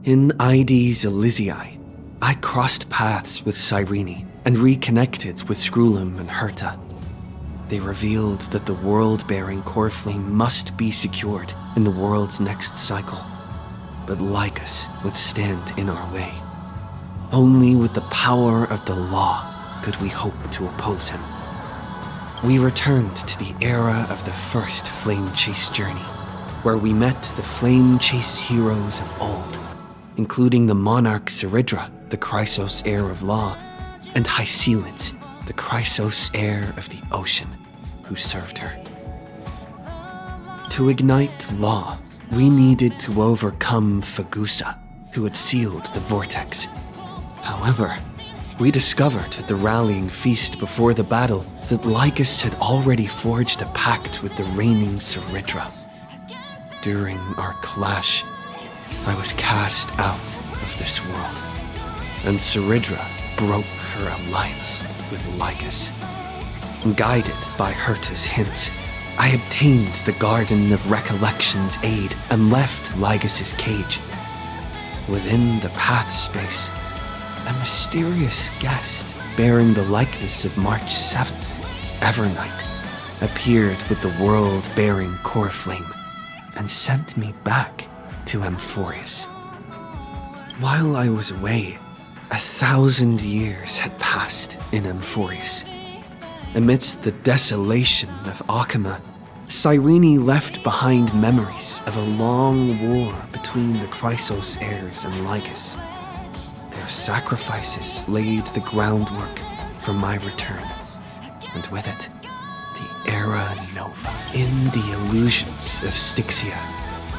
In Ides Elysiae, I crossed paths with Cyrene and reconnected with Skrulum and Herta. They revealed that the world-bearing core flame must be secured in the world's next cycle, but Lycus would stand in our way. Only with the power of the law could we hope to oppose him. We returned to the era of the first Flame Chase journey, where we met the Flame Chase heroes of old, including the monarch Seridra, the Chrysos heir of law, and Hycelid, the Chrysos heir of the ocean, who served her. To ignite law, we needed to overcome Fagusa, who had sealed the vortex. However, we discovered at the rallying feast before the battle that Lycus had already forged a pact with the reigning Seridra. During our clash, I was cast out of this world, and Seridra broke her alliance with Lycus. Guided by Herta's hints, I obtained the Garden of Recollection's aid and left Lycus's cage. Within the path space, a mysterious guest bearing the likeness of March 7th, Evernight, appeared with the world-bearing core flame and sent me back to Amphorius. While I was away, 1,000 years had passed in Amphorius. Amidst the desolation of Akama, Cyrene left behind memories of a long war between the Chrysos heirs and Lycus. Their sacrifices laid the groundwork for my return, and with it, the Era Nova. In the illusions of Styxia,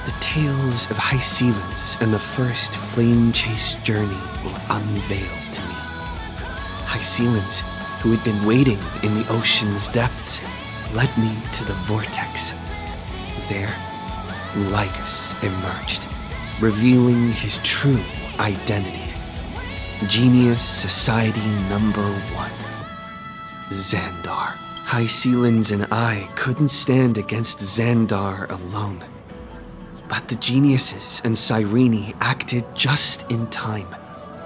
the tales of Hycelid and the first Flame Chase journey were unveiled to me. Hycelid, who had been waiting in the ocean's depths, led me to the vortex. There, Lycus emerged, revealing his true identity. Genius Society Number 1. Xandar. Hycelid and I couldn't stand against Xandar alone. But the geniuses and Cyrene acted just in time,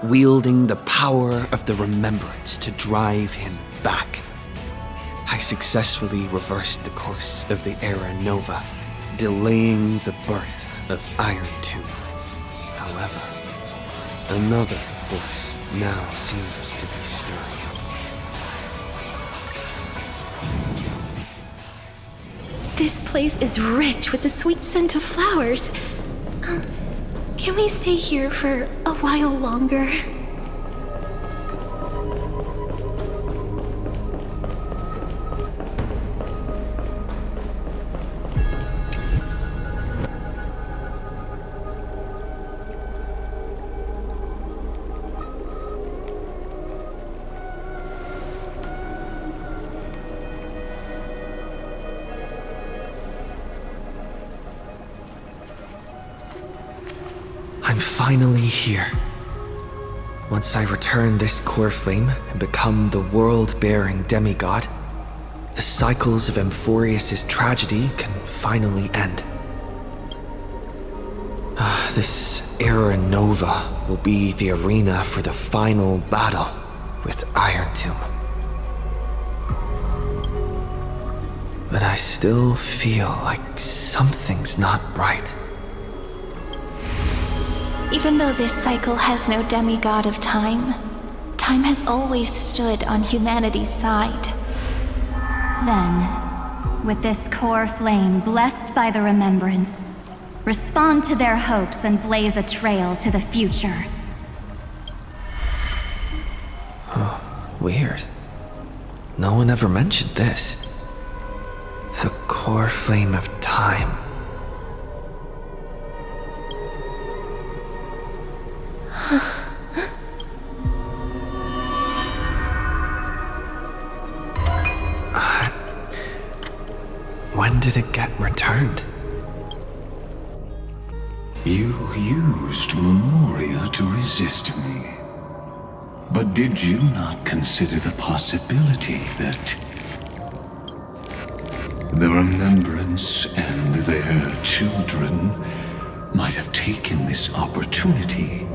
wielding the power of the remembrance to drive him back. I successfully reversed the course of the Era Nova, delaying the birth of Iron Tomb. However, another force now seems to be stirring. This place is rich with the sweet scent of flowers. Can we stay here for a while longer? I'm finally here. Once I return this core flame and become the world-bearing demigod, the cycles of Amphorius' tragedy can finally end. This Era Nova will be the arena for the final battle with Iron Tomb. But I still feel like something's not right. Even though this cycle has no demigod of time, time has always stood on humanity's side. Then, with this core flame blessed by the remembrance, respond to their hopes and blaze a trail to the future. Oh, weird. No one ever mentioned this. The core flame of time. When did it get returned? You used Memoria to resist me. But did you not consider the possibility that the Remembrance and their children might have taken this opportunity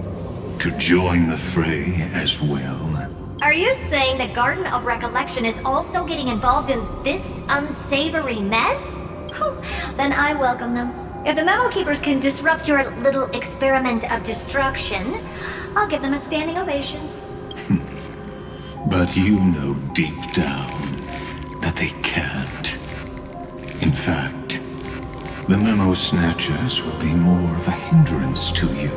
to join the fray as well. Are you saying the Garden of Recollection is also getting involved in this unsavory mess? Then I welcome them. If the Memo Keepers can disrupt your little experiment of destruction, I'll give them a standing ovation. But you know deep down that they can't. In fact, the Memo Snatchers will be more of a hindrance to you.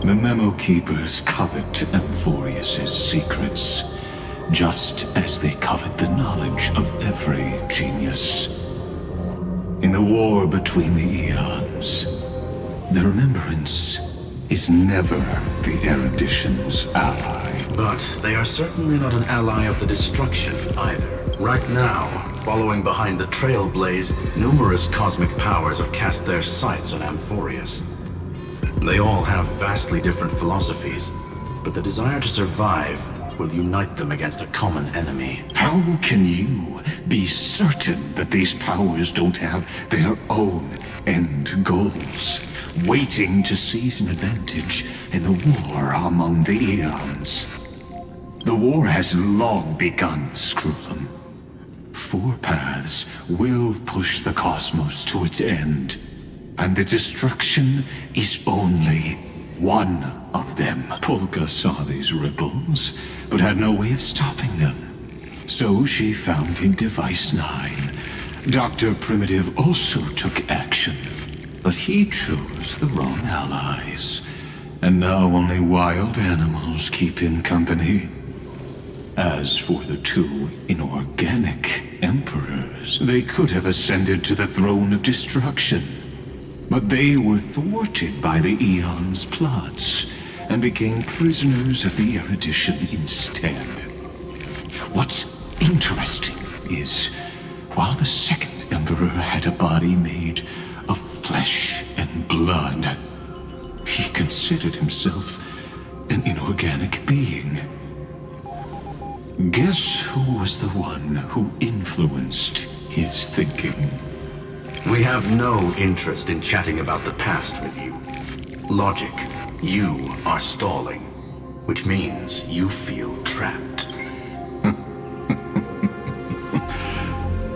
The Memo Keepers covet Amphorius's secrets, just as they covet the knowledge of every genius. In the war between the eons, the Remembrance is never the erudition's ally. But they are certainly not an ally of the destruction either. Right now, following behind the Trailblaze, numerous cosmic powers have cast their sights on Amphorius. They all have vastly different philosophies, but the desire to survive will unite them against a common enemy. How can you be certain that these powers don't have their own end goals, waiting to seize an advantage in the war among the eons? The war has long begun, Screwlum. 4 paths will push the cosmos to its end, and the destruction is only one of them. Polka saw these ripples, but had no way of stopping them. So she founded Device 9. Dr. Primitive also took action, but he chose the wrong allies. And now only wild animals keep him company. As for the 2 inorganic emperors, they could have ascended to the throne of destruction. But they were thwarted by the Eon's plots, and became prisoners of the erudition instead. What's interesting is, while the second Emperor had a body made of flesh and blood, he considered himself an inorganic being. Guess who was the one who influenced his thinking? We have no interest in chatting about the past with you. Logic, you are stalling, which means you feel trapped.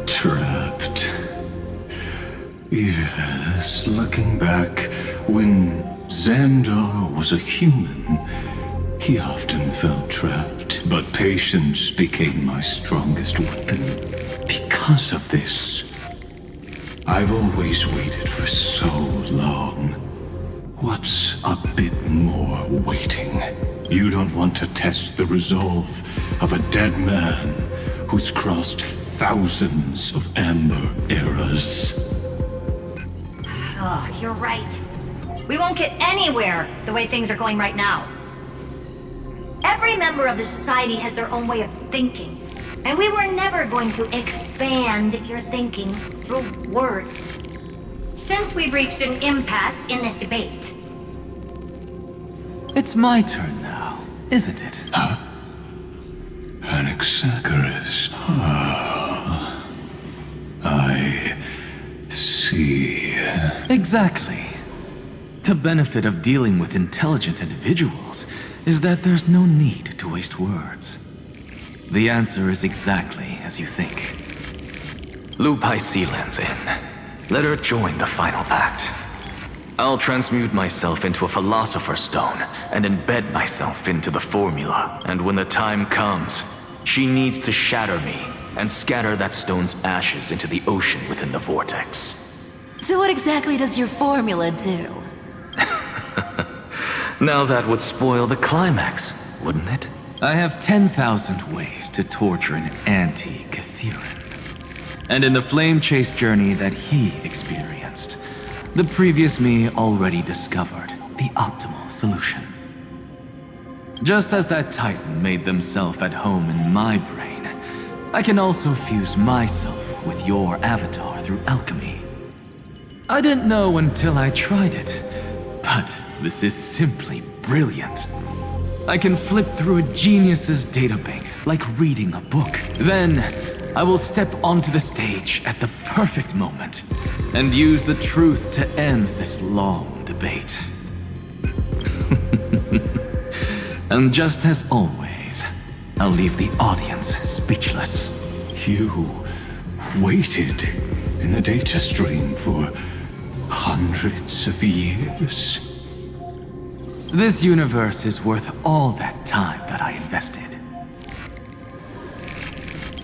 Trapped. Yes, looking back, when Xandar was a human, he often felt trapped, but patience became my strongest weapon. Because of this, I've always waited for so long. What's a bit more waiting? You don't want to test the resolve of a dead man who's crossed thousands of amber eras. Oh, you're right. We won't get anywhere the way things are going right now. Every member of the society has their own way of thinking. And we were never going to expand your thinking through words. Since we've reached an impasse in this debate. It's my turn now, isn't it? Huh? Anaxagoras. Ah, I see. Exactly. The benefit of dealing with intelligent individuals is that there's no need to waste words. The answer is exactly as you think. Lupai Sealand's in. Let her join the final act. I'll transmute myself into a Philosopher's Stone and embed myself into the formula. And when the time comes, she needs to shatter me and scatter that stone's ashes into the ocean within the vortex. So what exactly does your formula do? Now that would spoil the climax, wouldn't it? I have 10,000 ways to torture an anti-Catheran. And in the flame chase journey that he experienced, the previous me already discovered the optimal solution. Just as that Titan made themselves at home in my brain, I can also fuse myself with your avatar through alchemy. I didn't know until I tried it, but this is simply brilliant. I can flip through a genius's databank like reading a book. Then, I will step onto the stage at the perfect moment and use the truth to end this long debate. And just as always, I'll leave the audience speechless. You waited in the data stream for hundreds of years? This universe is worth all that time that I invested.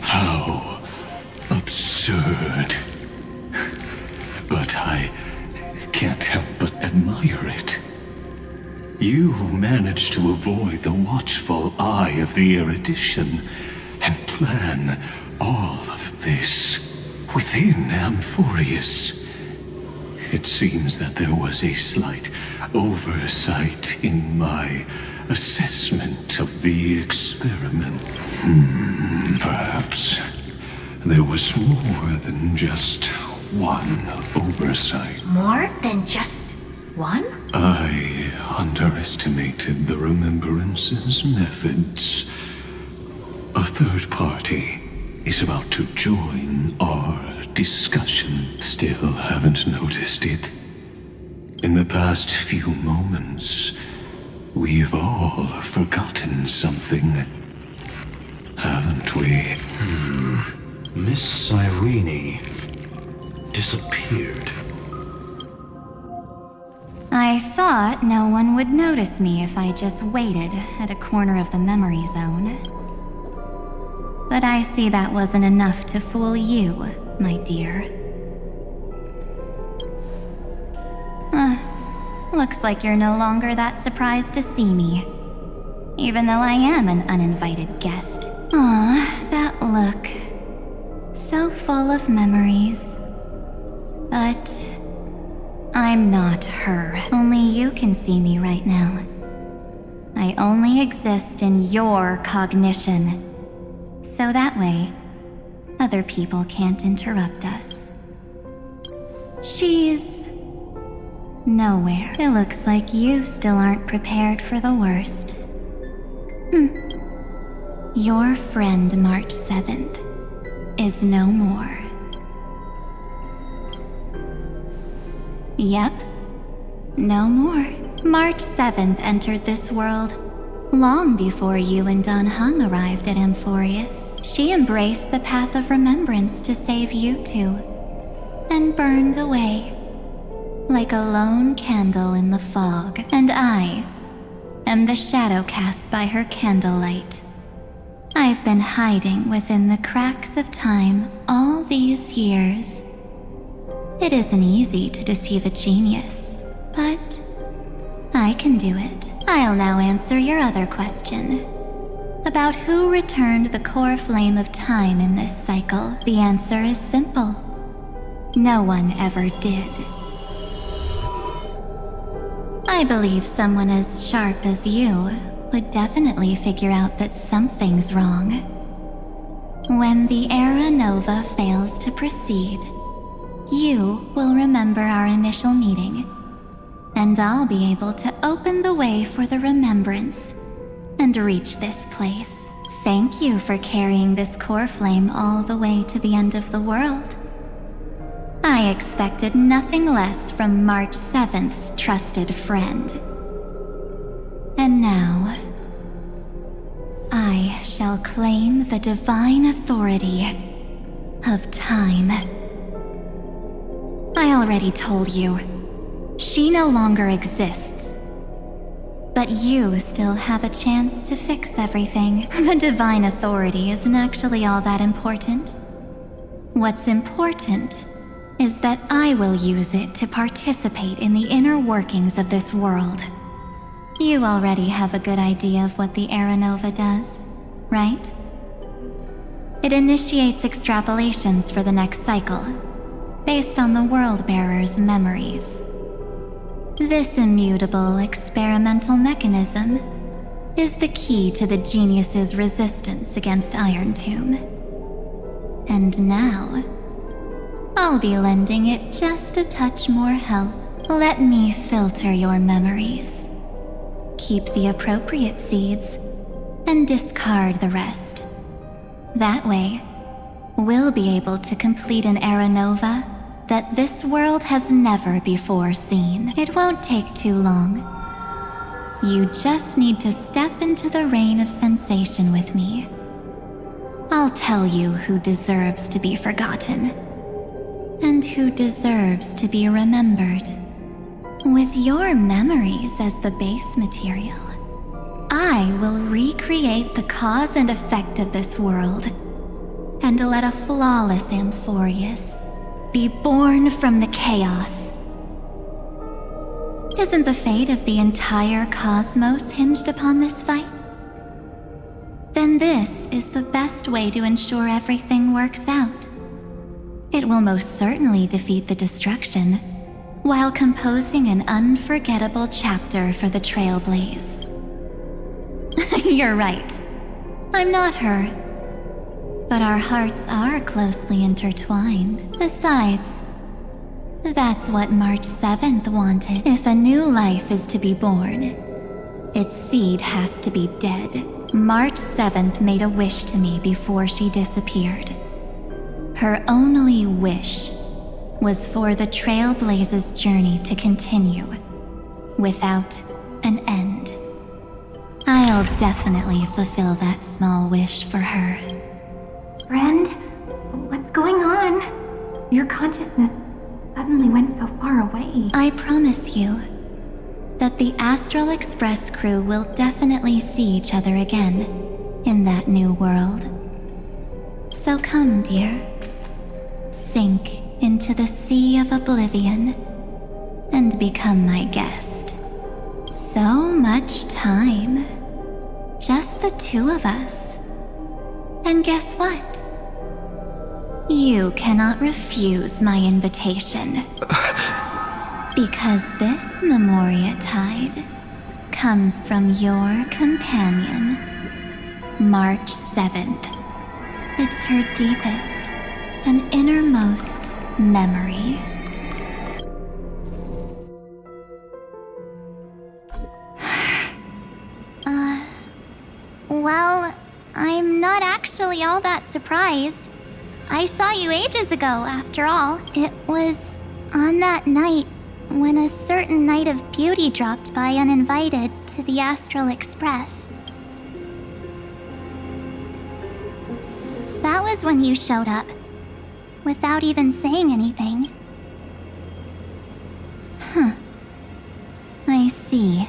How absurd. But I can't help but admire it. You managed to avoid the watchful eye of the erudition and plan all of this within Amphorius. It seems that there was a slight oversight in my assessment of the experiment. Perhaps there was more than just one oversight. More than just one? I underestimated the Remembrance's methods. A third party is about to join our discussion. Still haven't noticed it. In the past few moments, we've all forgotten something, haven't we? Miss Cyrene disappeared. I thought no one would notice me if I just waited at a corner of the memory zone. But I see that wasn't enough to fool you, my dear. Looks like you're no longer that surprised to see me, even though I am an uninvited guest. That look. So full of memories. But I'm not her. Only you can see me right now. I only exist in your cognition. So that way, other people can't interrupt us. She's nowhere. It looks like you still aren't prepared for the worst. Your friend March 7th is no more. Yep, no more. March 7th entered this world long before you and Don Hung arrived at Amphorius. She embraced the path of remembrance to save you two, and burned away like a lone candle in the fog. And I am the shadow cast by her candlelight. I've been hiding within the cracks of time all these years. It isn't easy to deceive a genius, but I can do it. I'll now answer your other question. About who returned the core flame of time in this cycle. The answer is simple. No one ever did. I believe someone as sharp as you would definitely figure out that something's wrong. When the Era Nova fails to proceed, you will remember our initial meeting, and I'll be able to open the way for the remembrance and reach this place. Thank you for carrying this core flame all the way to the end of the world. I expected nothing less from March 7th's trusted friend. And now, I shall claim the divine authority of time. I already told you, she no longer exists. But you still have a chance to fix everything. The divine authority isn't actually all that important. What's important is that I will use it to participate in the inner workings of this world. You already have a good idea of what the Era Nova does, right? It initiates extrapolations for the next cycle, based on the World-Bearer's memories. This immutable experimental mechanism is the key to the genius's resistance against Iron Tomb. And now, I'll be lending it just a touch more help. Let me filter your memories. Keep the appropriate seeds, and discard the rest. That way, we'll be able to complete an Era Nova that this world has never before seen. It won't take too long. You just need to step into the rain of sensation with me. I'll tell you who deserves to be forgotten, and who deserves to be remembered. With your memories as the base material, I will recreate the cause and effect of this world, and let a flawless Amphorius be born from the chaos. Isn't the fate of the entire cosmos hinged upon this fight? Then this is the best way to ensure everything works out. It will most certainly defeat the destruction, while composing an unforgettable chapter for the Trailblaze. You're right. I'm not her. But our hearts are closely intertwined. Besides, that's what March 7th wanted. If a new life is to be born, its seed has to be dead. March 7th made a wish to me before she disappeared. Her only wish was for the Trailblaze's journey to continue, without an end. I'll definitely fulfill that small wish for her. Friend, what's going on? Your consciousness suddenly went so far away. I promise you that the Astral Express crew will definitely see each other again in that new world. So come, dear. Sink into the sea of oblivion and become my guest. So much time. Just the two of us. And guess what? You cannot refuse my invitation. Because this Memoria Tide comes from your companion, March 7th. It's her deepest and innermost memory. Well, I'm not actually all that surprised. I saw you ages ago, after all. It was on that night when a certain Knight of Beauty dropped by uninvited to the Astral Express. That was when you showed up, without even saying anything. Huh. I see.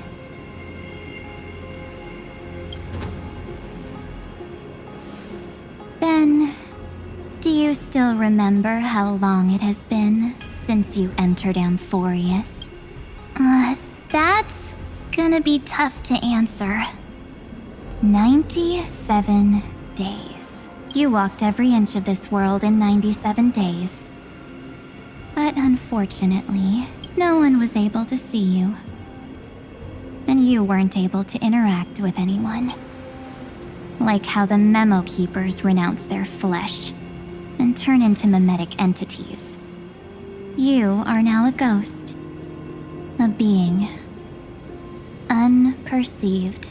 Then, do you still remember how long it has been since you entered Amphorius? That's gonna be tough to answer. 97 days. You walked every inch of this world in 97 days. But unfortunately, no one was able to see you. And you weren't able to interact with anyone. Like how the Memo Keepers renounce their flesh and turn into mimetic entities. You are now a ghost. A being. Unperceived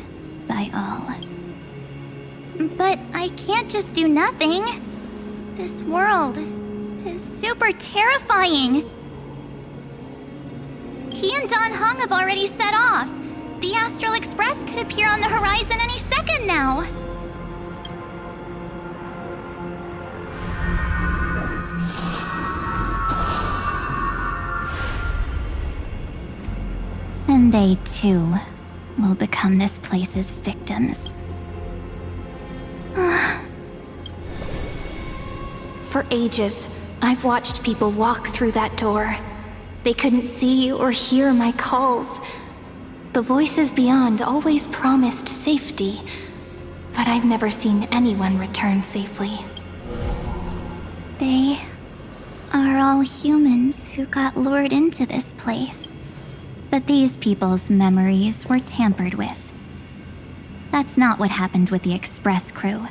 by all. But I can't just do nothing. This world is super terrifying. He and Don Hong have already set off. The Astral Express could appear on the horizon any second now. And they too will become this place's victims. For ages, I've watched people walk through that door. They couldn't see or hear my calls. The voices beyond always promised safety, but I've never seen anyone return safely. They are all humans who got lured into this place. But these people's memories were tampered with. That's not what happened with the Express crew.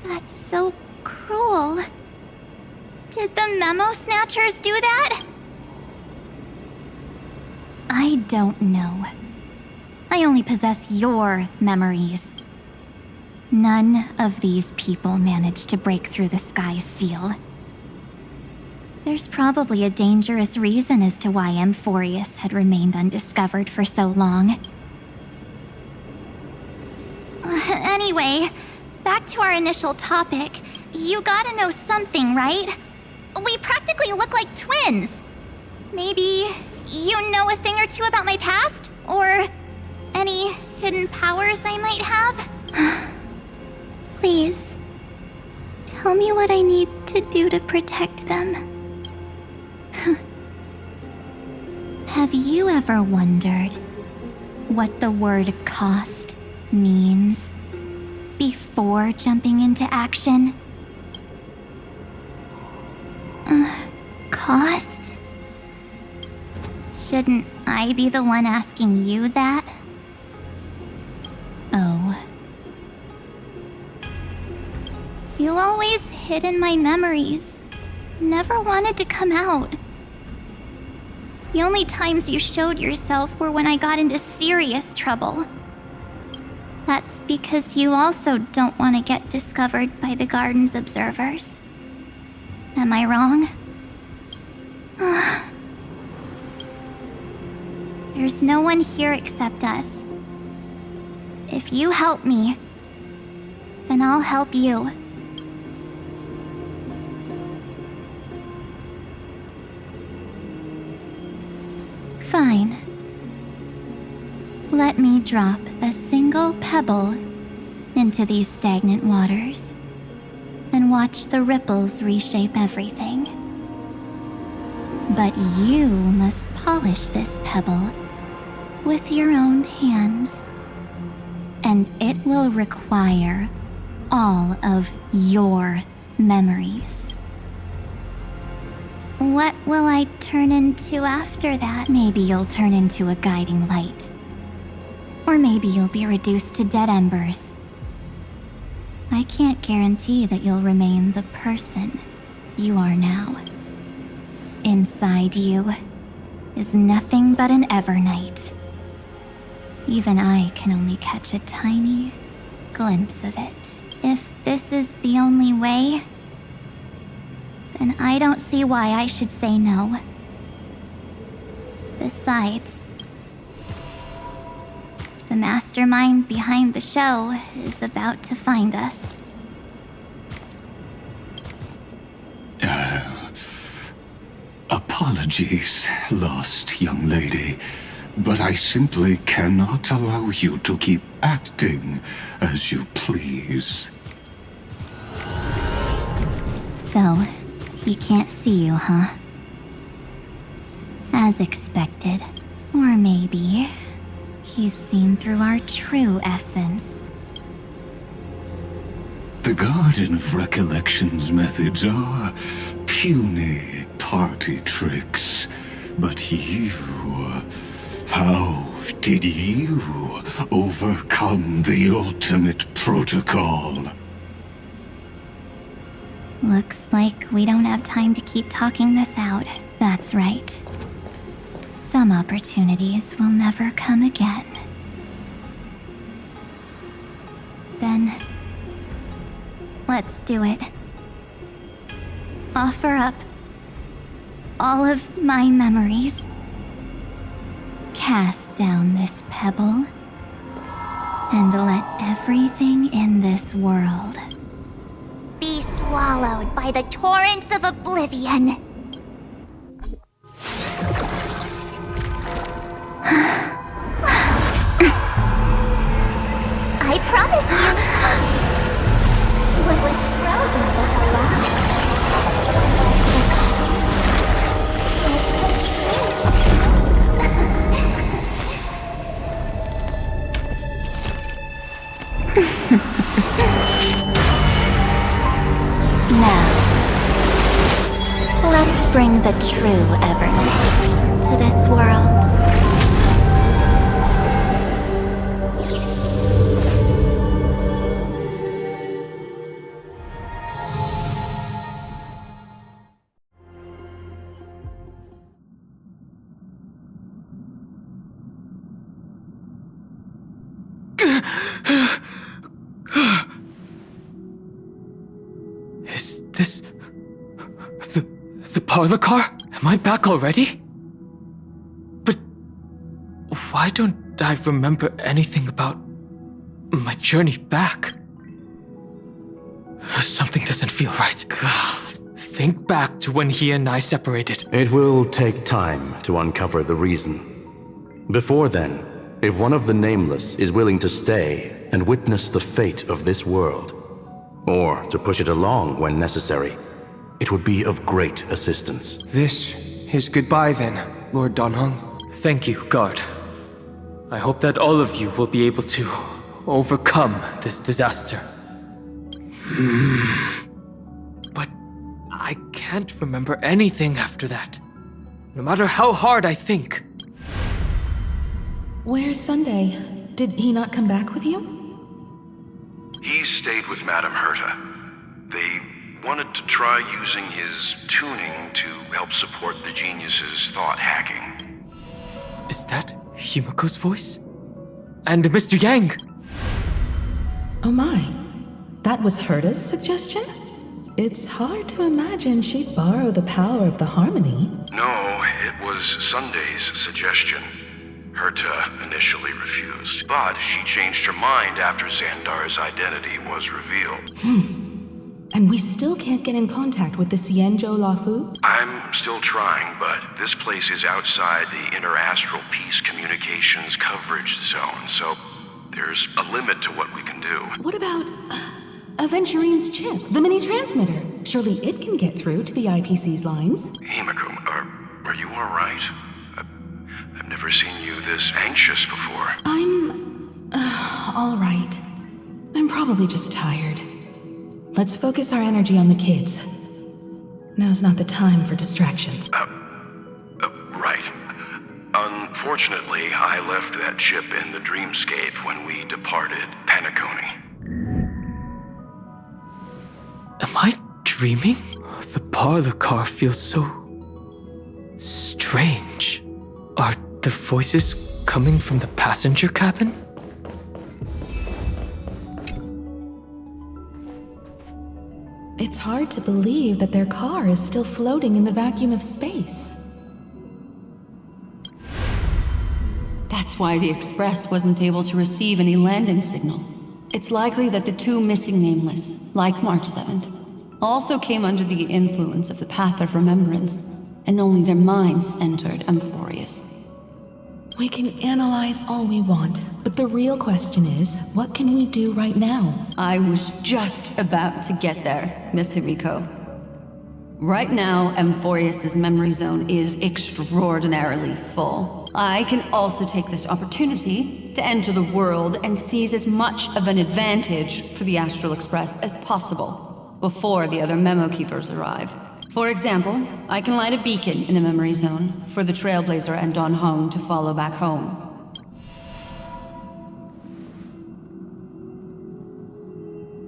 That's so cruel. Did the Memo Snatchers do that? I don't know. I only possess your memories. None of these people managed to break through the sky's seal. There's probably a dangerous reason as to why Amphorius had remained undiscovered for so long. Anyway, back to our initial topic. You gotta know something, right? We practically look like twins. Maybe you know a thing or two about my past? Or any hidden powers I might have? Please, tell me what I need to do to protect them. Have you ever wondered what the word cost means before jumping into action? Cost? Shouldn't I be the one asking you that? Oh. You always hid in my memories. Never wanted to come out. The only times you showed yourself were when I got into serious trouble. That's because you also don't want to get discovered by the garden's observers. Am I wrong? There's no one here except us. If you help me, then I'll help you. Fine. Let me drop a single pebble into these stagnant waters and watch the ripples reshape everything. But you must polish this pebble with your own hands, and it will require all of your memories. What will I turn into after that? Maybe you'll turn into a guiding light. Or maybe you'll be reduced to dead embers. I can't guarantee that you'll remain the person you are now. Inside you is nothing but an Evernight. Even I can only catch a tiny glimpse of it. If this is the only way, then I don't see why I should say no. Besides, the mastermind behind the show is about to find us. Apologies, lost young lady, but I simply cannot allow you to keep acting as you please. So, he can't see you, huh? As expected. Or maybe he's seen through our true essence. The Garden of Recollection's methods are puny party tricks. But you... how did you overcome the ultimate protocol? Looks like we don't have time to keep talking this out. That's right. Some opportunities will never come again. Then, let's do it. Offer up all of my memories. Cast down this pebble, and let everything in this world Be swallowed by the torrents of oblivion. I promise you, what was frozen was alive. Now, let's bring the true Evernight to this world. Is this... the parlor car? Am I back already? But why don't I remember anything about my journey back? Something doesn't feel right. Think back to when he and I separated. It will take time to uncover the reason. Before then, if one of the Nameless is willing to stay and witness the fate of this world, or to push it along when necessary, it would be of great assistance. This is goodbye then, Lord Donhong. Thank you, guard. I hope that all of you will be able to overcome this disaster. But I can't remember anything after that, no matter how hard I think. Where's Sunday? Did he not come back with you? He stayed with Madame Herta. They wanted to try using his tuning to help support the genius's thought hacking. Is that Himiko's voice? And Mr. Yang? Oh my. That was Herta's suggestion? It's hard to imagine she'd borrow the power of the harmony. No, it was Sunday's suggestion. Herta initially refused, but she changed her mind after Xandar's identity was revealed. And we still can't get in contact with the Xianzhou Lafu? I'm still trying, but this place is outside the interastral peace communications coverage zone, so there's a limit to what we can do. What about Aventurine's chip, the mini-transmitter? Surely it can get through to the IPC's lines. Himiko, are you alright? I've never seen you this anxious before. I'm all right. I'm probably just tired. Let's focus our energy on the kids. Now's not the time for distractions. Right. Unfortunately, I left that chip in the dreamscape when we departed Penacony. Am I dreaming? The parlor car feels so strange. Are the voices coming from the passenger cabin? It's hard to believe that their car is still floating in the vacuum of space. That's why the Express wasn't able to receive any landing signal. It's likely that the two missing Nameless, like March 7th, also came under the influence of the Path of Remembrance, and only their minds entered Amphorius. We can analyze all we want, but the real question is, what can we do right now? I was just about to get there, Miss Himiko. Right now, Amphorius' memory zone is extraordinarily full. I can also take this opportunity to enter the world and seize as much of an advantage for the Astral Express as possible before the other Memo Keepers arrive. For example, I can light a beacon in the memory zone for the Trailblazer and Don Hong to follow back home.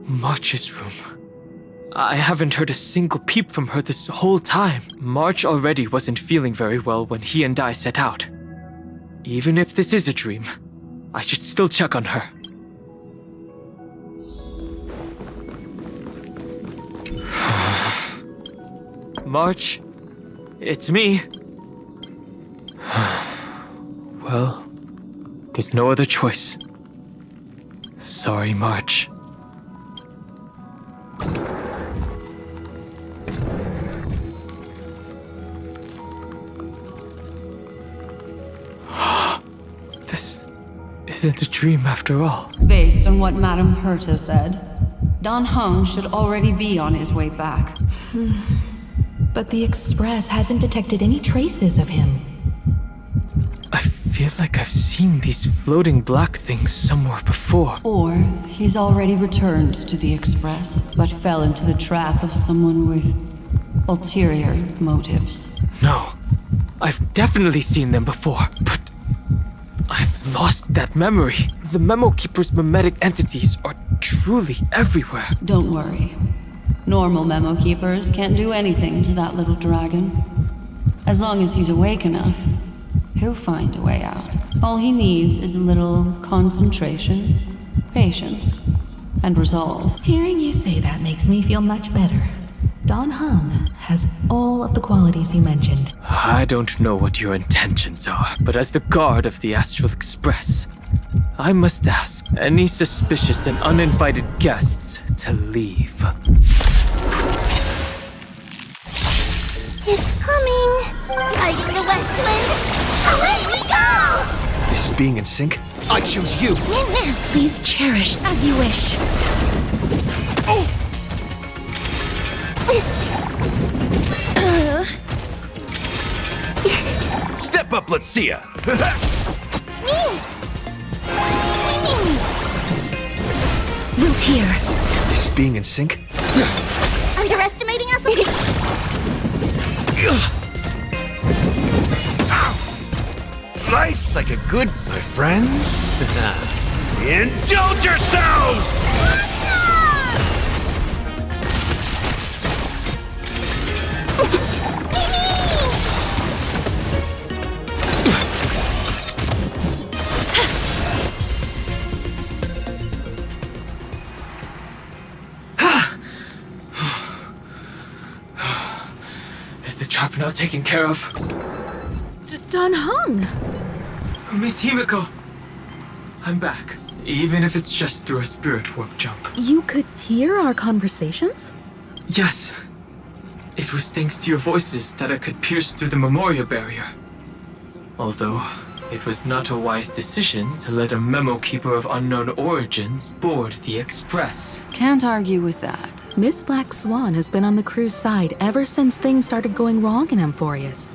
March's room. I haven't heard a single peep from her this whole time. March already wasn't feeling very well when he and I set out. Even if this is a dream, I should still check on her. March, it's me. Well, there's no other choice. Sorry, March. This isn't a dream after all. Based on what Madame Herta said, Don Hong should already be on his way back. But the Express hasn't detected any traces of him. I feel like I've seen these floating black things somewhere before. Or he's already returned to the Express, but fell into the trap of someone with ulterior motives. No, I've definitely seen them before, but I've lost that memory. The Memo Keeper's memetic entities are truly everywhere. Don't worry. Normal Memo Keepers can't do anything to that little dragon. As long as he's awake enough, he'll find a way out. All he needs is a little concentration, patience, and resolve. Hearing you say that makes me feel much better. Don Hung has all of the qualities you mentioned. I don't know what your intentions are, but as the guard of the Astral Express, I must ask any suspicious and uninvited guests to leave. It's coming! Fighting the west wind! Away we go! This is being in sync? I choose you! Please cherish as you wish. Step up, let's see ya! Wilt here. This is being in sync? Underestimating us? Slice like a good, my friends. Indulge yourselves! Is the trap now taken care of? Don Hung! Miss Himiko, I'm back. Even if it's just through a spirit warp jump. You could hear our conversations? Yes. It was thanks to your voices that I could pierce through the Memoria barrier. Although, it was not a wise decision to let a memo keeper of unknown origins board the Express. Can't argue with that. Miss Black Swan has been on the crew's side ever since things started going wrong in Amphorius.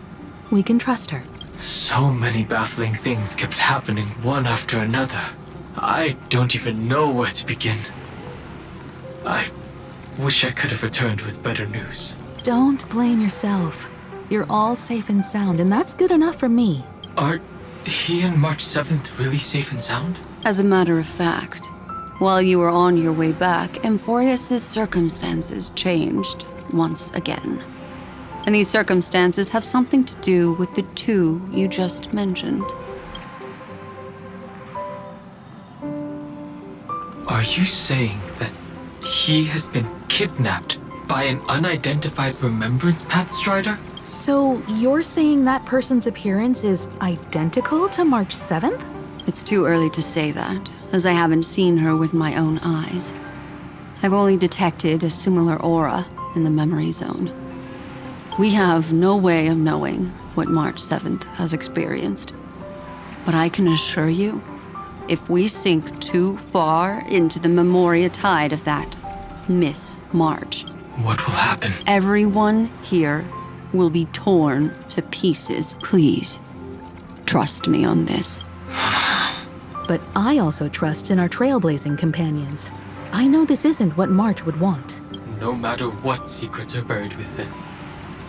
We can trust her. So many baffling things kept happening one after another. I don't even know where to begin. I wish I could have returned with better news. Don't blame yourself. You're all safe and sound, and that's good enough for me. Are he and March 7th really safe and sound? As a matter of fact, while you were on your way back, Amphorius' circumstances changed once again. And these circumstances have something to do with the two you just mentioned. Are you saying that he has been kidnapped by an unidentified Remembrance Path Strider? So you're saying that person's appearance is identical to March 7th? It's too early to say that, as I haven't seen her with my own eyes. I've only detected a similar aura in the memory zone. We have no way of knowing what March 7th has experienced. But I can assure you, if we sink too far into the Memoria tide of that Miss March, what will happen? Everyone here will be torn to pieces. Please, trust me on this. But I also trust in our trailblazing companions. I know this isn't what March would want. No matter what secrets are buried within,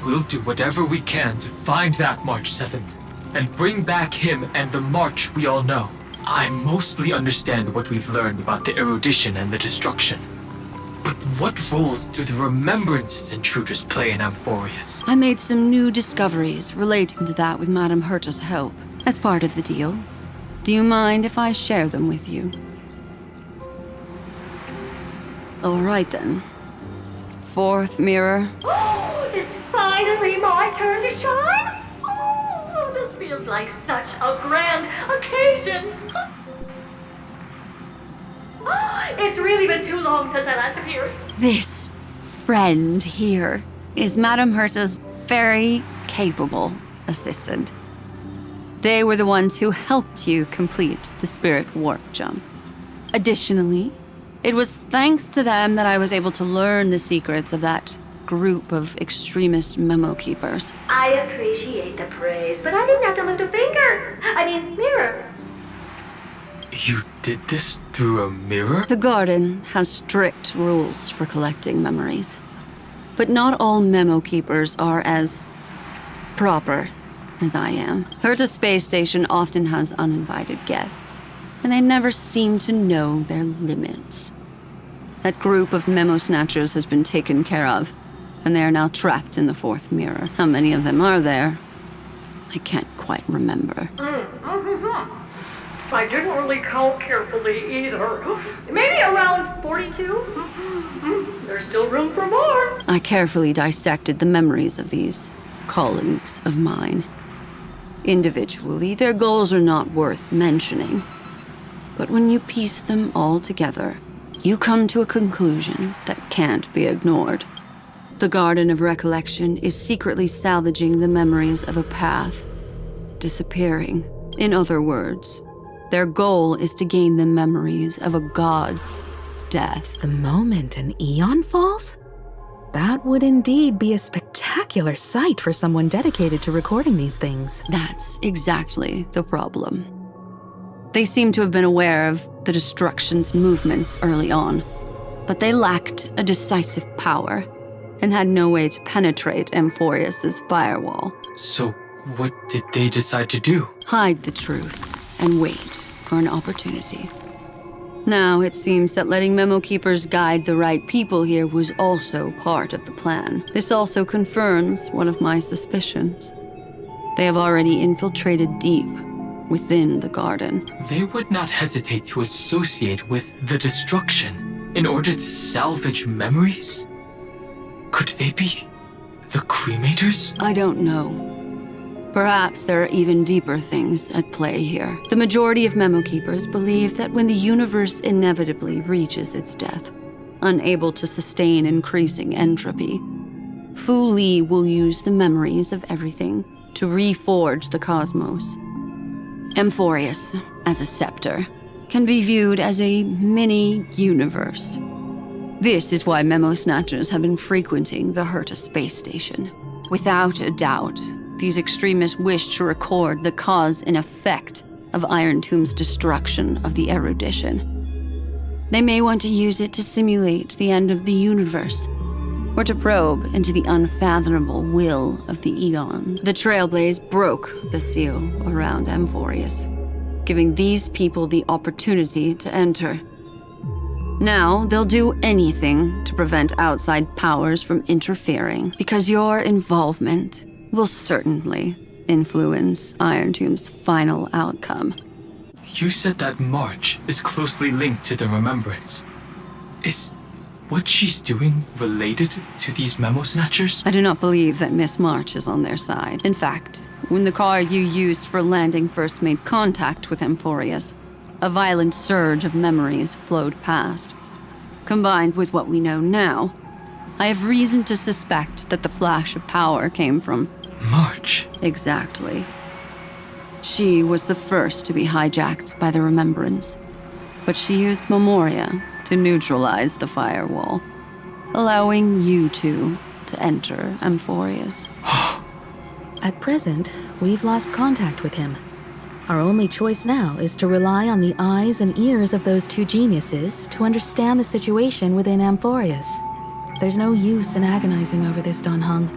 we'll do whatever we can to find that March 7th and bring back him and the March we all know. I mostly understand what we've learned about the erudition and the destruction. But what roles do the Remembrances intruders play in Amphorius? I made some new discoveries relating to that with Madame Herta's help, as part of the deal. Do you mind if I share them with you? All right then. Fourth mirror. Oh, it's finally my turn to shine! Oh, this feels like such a grand occasion! It's really been too long since I last appeared. This friend here is Madame Herta's very capable assistant. They were the ones who helped you complete the spirit warp jump. Additionally, it was thanks to them that I was able to learn the secrets of that group of extremist memo keepers. I appreciate the praise, but I didn't have to lift a finger. Mirror. You did this through a mirror? The garden has strict rules for collecting memories. But not all memo keepers are as proper as I am. Herta's space station often has uninvited guests, and they never seem to know their limits. That group of memo snatchers has been taken care of, and they are now trapped in the fourth mirror. How many of them are there? I can't quite remember. I didn't really count carefully either. Maybe around 42? There's still room for more. I carefully dissected the memories of these colleagues of mine. Individually, their goals are not worth mentioning. But when you piece them all together, you come to a conclusion that can't be ignored. The Garden of Recollection is secretly salvaging the memories of a path, disappearing. In other words, their goal is to gain the memories of a god's death. The moment an eon falls? That would indeed be a spectacular sight for someone dedicated to recording these things. That's exactly the problem. They seem to have been aware of the Destruction's movements early on, but they lacked a decisive power and had no way to penetrate Amphorius's firewall. So, what did they decide to do? Hide the truth and wait for an opportunity. Now, it seems that letting Memo Keepers guide the right people here was also part of the plan. This also confirms one of my suspicions. They have already infiltrated deep within the garden. They would not hesitate to associate with the Destruction in order to salvage memories? Could they be the Cremators? I don't know. Perhaps there are even deeper things at play here. The majority of Memo Keepers believe that when the universe inevitably reaches its death, unable to sustain increasing entropy, Fu Li will use the memories of everything to reforge the cosmos. Amphorius, as a scepter, can be viewed as a mini-universe. This is why Memo Snatchers have been frequenting the Herta space station. Without a doubt, these extremists wish to record the cause and effect of Iron Tomb's destruction of the erudition. They may want to use it to simulate the end of the universe, or to probe into the unfathomable will of the Eon. The Trailblaze broke the seal around Amphorius, giving these people the opportunity to enter. Now, they'll do anything to prevent outside powers from interfering, because your involvement will certainly influence Iron Tomb's final outcome. You said that March is closely linked to the Remembrance. Is what she's doing related to these Memo Snatchers? I do not believe that Miss March is on their side. In fact, when the car you used for landing first made contact with Amphorius, a violent surge of memories flowed past. Combined with what we know now, I have reason to suspect that the flash of power came from March. Exactly. She was the first to be hijacked by the Remembrance, but she used Memoria to neutralize the firewall, allowing you two to enter Amphorius. At present, we've lost contact with him. Our only choice now is to rely on the eyes and ears of those two geniuses to understand the situation within Amphorius. There's no use in agonizing over this, Dan Heng.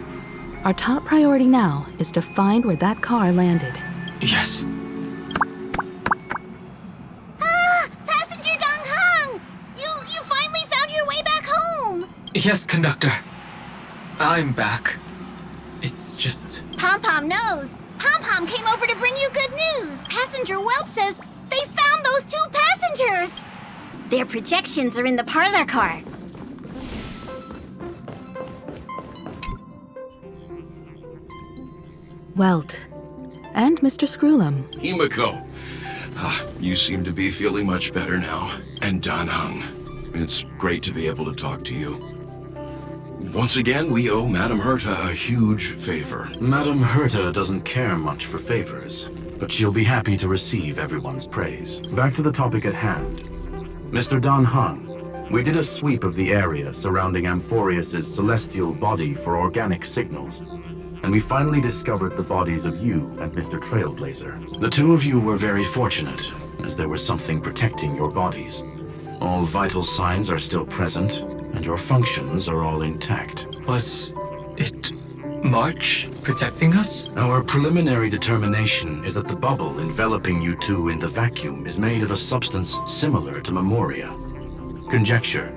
Our top priority now is to find where that car landed. Yes. Passenger Dan Heng! You finally found your way back home! Yes, conductor. I'm back. It's just... Pom-Pom knows. Pom-Pom came over to bring you good news. Passenger Welt says they found those two passengers. Their projections are in the parlor car. Welt. And Mr. Screwlum. Himiko. You seem to be feeling much better now. And Dan Heng. It's great to be able to talk to you. Once again, we owe Madame Herta a huge favor. Madame Herta doesn't care much for favors, but she'll be happy to receive everyone's praise. Back to the topic at hand. Mr. Dan Heng, we did a sweep of the area surrounding Amphorius's celestial body for organic signals, and we finally discovered the bodies of you and Mr. Trailblazer. The two of you were very fortunate, as there was something protecting your bodies. All vital signs are still present, and your functions are all intact. Was it March protecting us? Our preliminary determination is that the bubble enveloping you two in the vacuum is made of a substance similar to Memoria. Conjecture.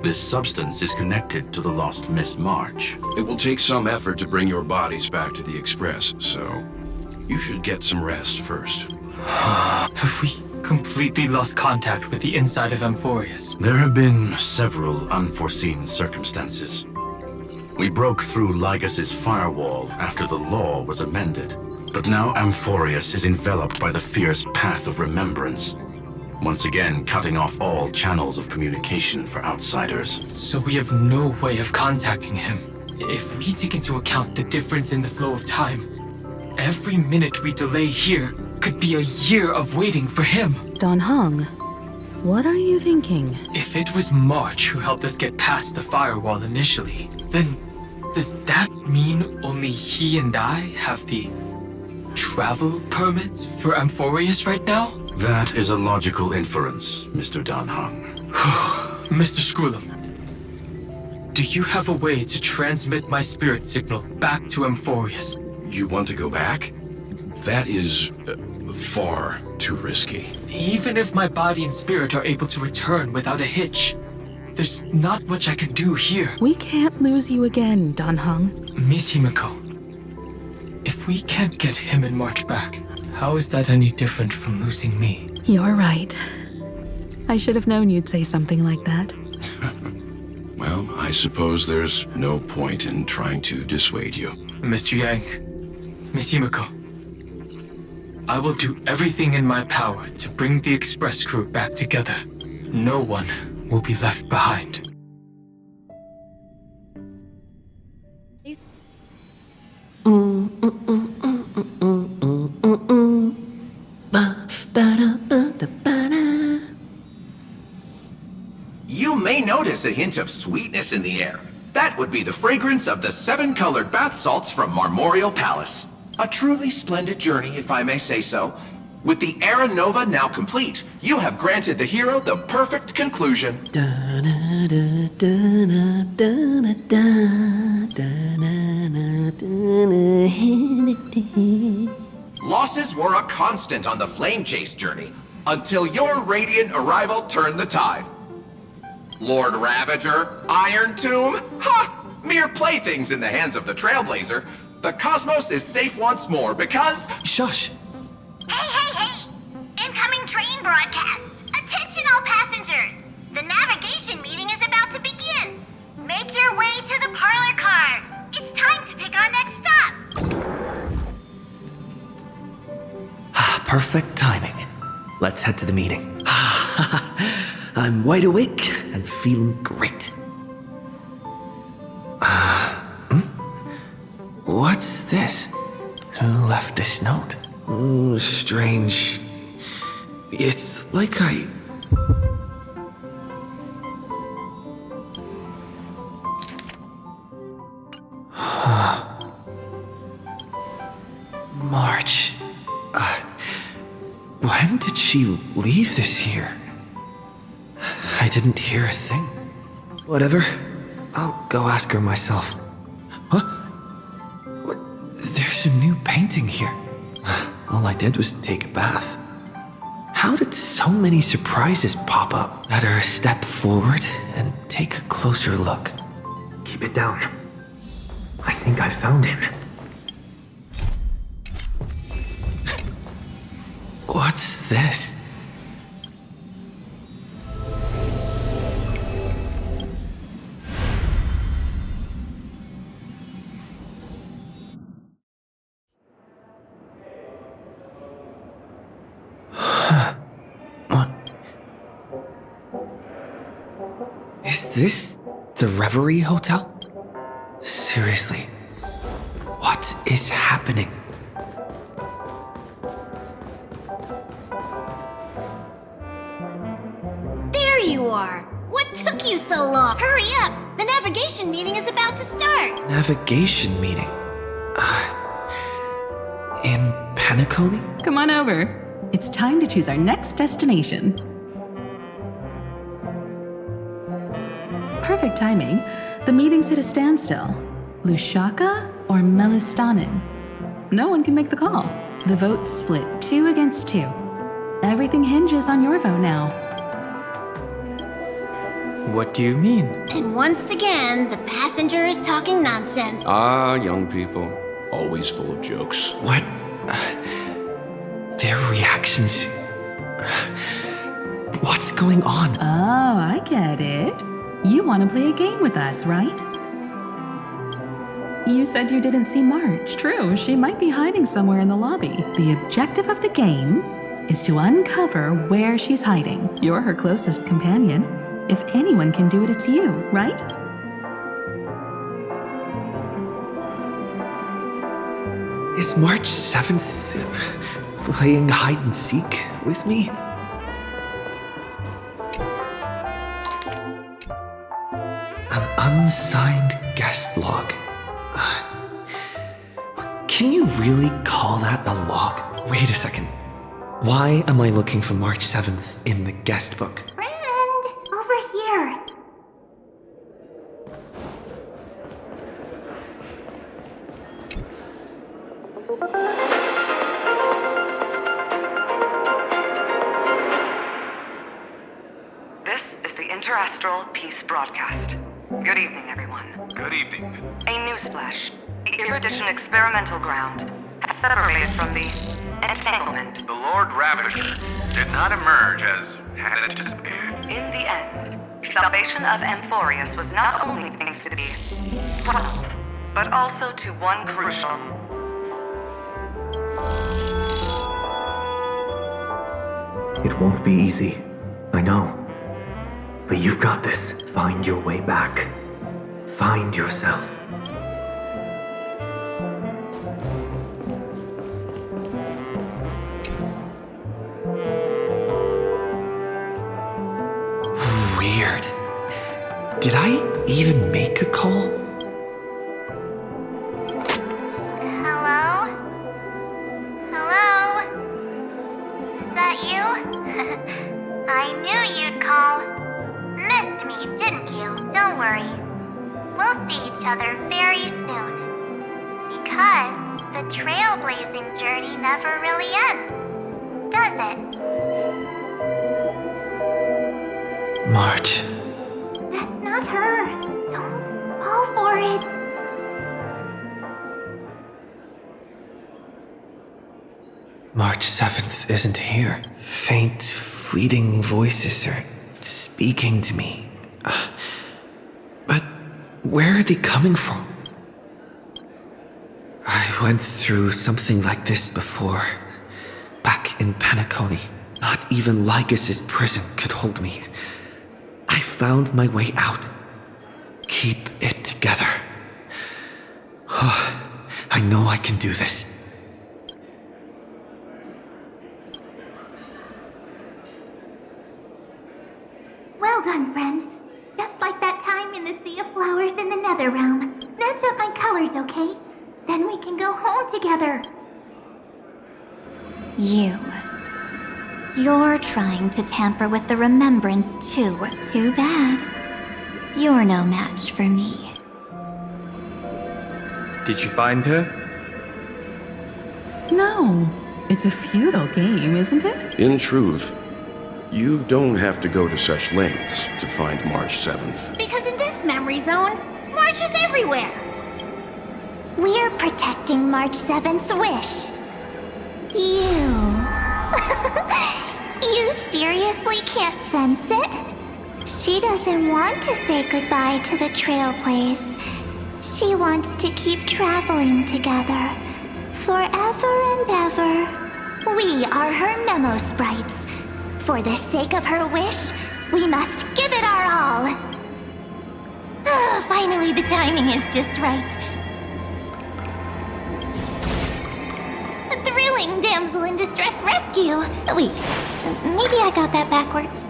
This substance is connected to the lost Miss March. It will take some effort to bring your bodies back to the Express, so you should get some rest first. Have we completely lost contact with the inside of Amphorius. There have been several unforeseen circumstances. We broke through Lygas's firewall after the law was amended, but now Amphorius is enveloped by the fierce path of remembrance, once again cutting off all channels of communication for outsiders. So we have no way of contacting him. If we take into account the difference in the flow of time, every minute we delay here could be a year of waiting for him. Dan Heng, what are you thinking? If it was March who helped us get past the firewall initially, then does that mean only he and I have the travel permit for Amphorius right now? That is a logical inference, Mr. Dan Heng. Mr. Skrullum, do you have a way to transmit my spirit signal back to Amphorius? You want to go back? That is far too risky. Even if my body and spirit are able to return without a hitch, there's not much I can do here. We can't lose you again, Dan Heng. Miss Himiko, if we can't get him and March back, how is that any different from losing me? You're right. I should have known you'd say something like that. Well, I suppose there's no point in trying to dissuade you. Mr. Yang, Miss Himiko, I will do everything in my power to bring the express crew back together. No one will be left behind. You may notice a hint of sweetness in the air. That would be the fragrance of the 7-colored bath salts from Marmorial Palace. A truly splendid journey, if I may say so. With the Era Nova now complete, you have granted the hero the perfect conclusion. Losses were a constant on the Flame Chase journey, until your radiant arrival turned the tide. Lord Ravager, Iron Tomb, ha! Mere playthings in the hands of the Trailblazer. The cosmos is safe once more because... Shush! Hey! Incoming train broadcast! Attention all passengers! The navigation meeting is about to begin! Make your way to the parlor car! It's time to pick our next stop! Perfect timing. Let's head to the meeting. I'm wide awake and feeling great. What's this? Who left this note? Strange. It's like I... March. When did she leave this here? I didn't hear a thing. Whatever. I'll go ask her myself. Huh? What? There's a new painting here. All I did was take a bath. How did so many surprises pop up? Better step forward and take a closer look. Keep it down. I think I found him. What's this? What? Is this the Reverie Hotel? Seriously, what is happening? There you are! What took you so long? Hurry up! The navigation meeting is about to start! Navigation meeting? In Penacony? Come on over. It's time to choose our next destination. Perfect timing. The meeting's at a standstill. Lushaka or Melistanin? No one can make the call. The vote's split 2 against 2. Everything hinges on your vote now. What do you mean? And once again, the passenger is talking nonsense. Ah, young people. Always full of jokes. What? Their reactions... What's going on? Oh, I get it. You want to play a game with us, right? You said you didn't see March. True, she might be hiding somewhere in the lobby. The objective of the game is to uncover where she's hiding. You're her closest companion. If anyone can do it, it's you, right? Is March 7th playing hide and seek with me? An unsigned guest log. Can you really call that a log? Wait a second. Why am I looking for March 7th in the guest book? Friend, over here. This is the Interastral Peace Broadcast. Good evening, everyone. Good evening. A newsflash. The Erudition experimental ground has separated from the entanglement. The Lord Ravager did not emerge as had anticipated. In the end, salvation of Amphorius was not only thanks to the 12th, but also to one crucial. It won't be easy. I know. But you've got this. Find your way back. Find yourself. Weird. Did I even make a call? Hello? Hello? Is that you? I knew you'd call. Missed me, didn't you? Don't worry. We'll see each other very soon. Because the trailblazing journey never really ends, does it? March. That's not her. Don't fall for it. March 7th isn't here. Faint, fleeting voices are speaking to me. But where are they coming from? I went through something like this before. Back in Penacony. Not even Lycus's prison could hold me. I found my way out. Keep it together. I know I can do this. Well done, friend. Just like that time in the Sea of Flowers in the Nether Realm. Match up my colors, okay? Then we can go home together. You're trying to tamper with the remembrance too. Too bad. You're no match for me. Did you find her? No. It's a futile game, isn't it? In truth, you don't have to go to such lengths to find March 7th. Because in this memory zone, March is everywhere. We're protecting March 7th's wish. You seriously can't sense it? She doesn't want to say goodbye to the Trailblaze. She wants to keep traveling together. Forever and ever. We are her memo sprites. For the sake of her wish, we must give it our all. Finally, the timing is just right. A thrilling damsel in distress rescue. Wait, maybe I got that backwards.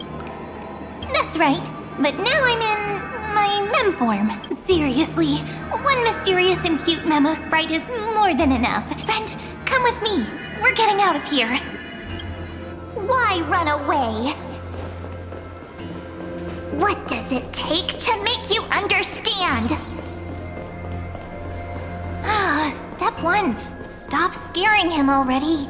That's right, but now I'm in my mem form. Seriously, one mysterious and cute memo sprite is more than enough. Friend, come with me. We're getting out of here. Why run away? What does it take to make you understand? Step 1. Stop scaring him already.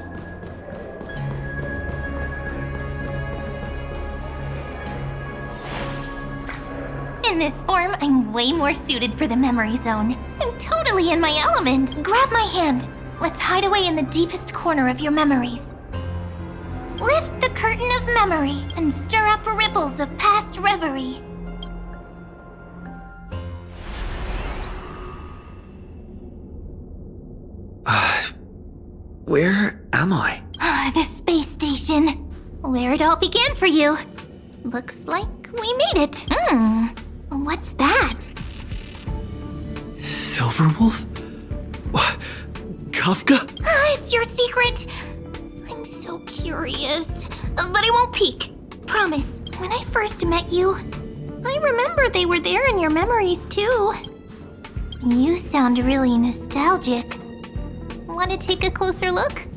In this form, I'm way more suited for the memory zone. I'm totally in my element. Grab my hand. Let's hide away in the deepest corner of your memories. Lift the curtain curtain of memory and stir up ripples of past reverie. Where am I? The space station. Where it all began for you. Looks like we made it. What's that? Silverwolf? Kafka? It's your secret. I'm so curious. But I won't peek. Promise. When I first met you, I remember they were there in your memories too. You sound really nostalgic. Want to take a closer look?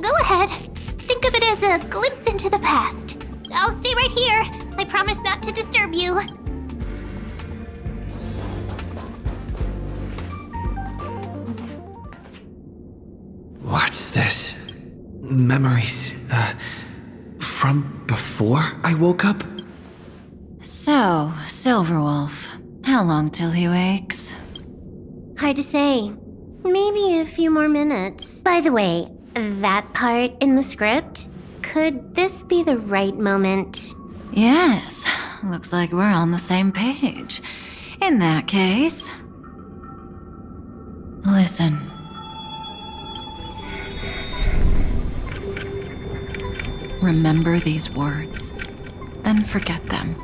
Go ahead. Think of it as a glimpse into the past. I'll stay right here. I promise not to disturb you. What's this? Memories, from before I woke up? So, Silverwolf, how long till he wakes? Hard to say. Maybe a few more minutes. By the way, that part in the script, could this be the right moment? Yes, looks like we're on the same page. In that case, listen. Remember these words, then forget them.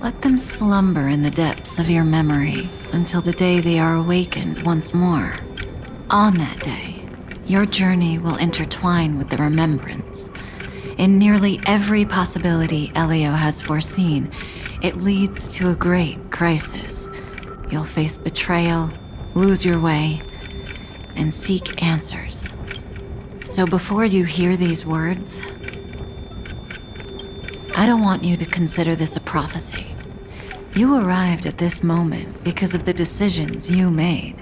Let them slumber in the depths of your memory until the day they are awakened once more. On that day, your journey will intertwine with the remembrance. In nearly every possibility Elio has foreseen, it leads to a great crisis. You'll face betrayal, lose your way, and seek answers. So before you hear these words, I don't want you to consider this a prophecy. You arrived at this moment because of the decisions you made.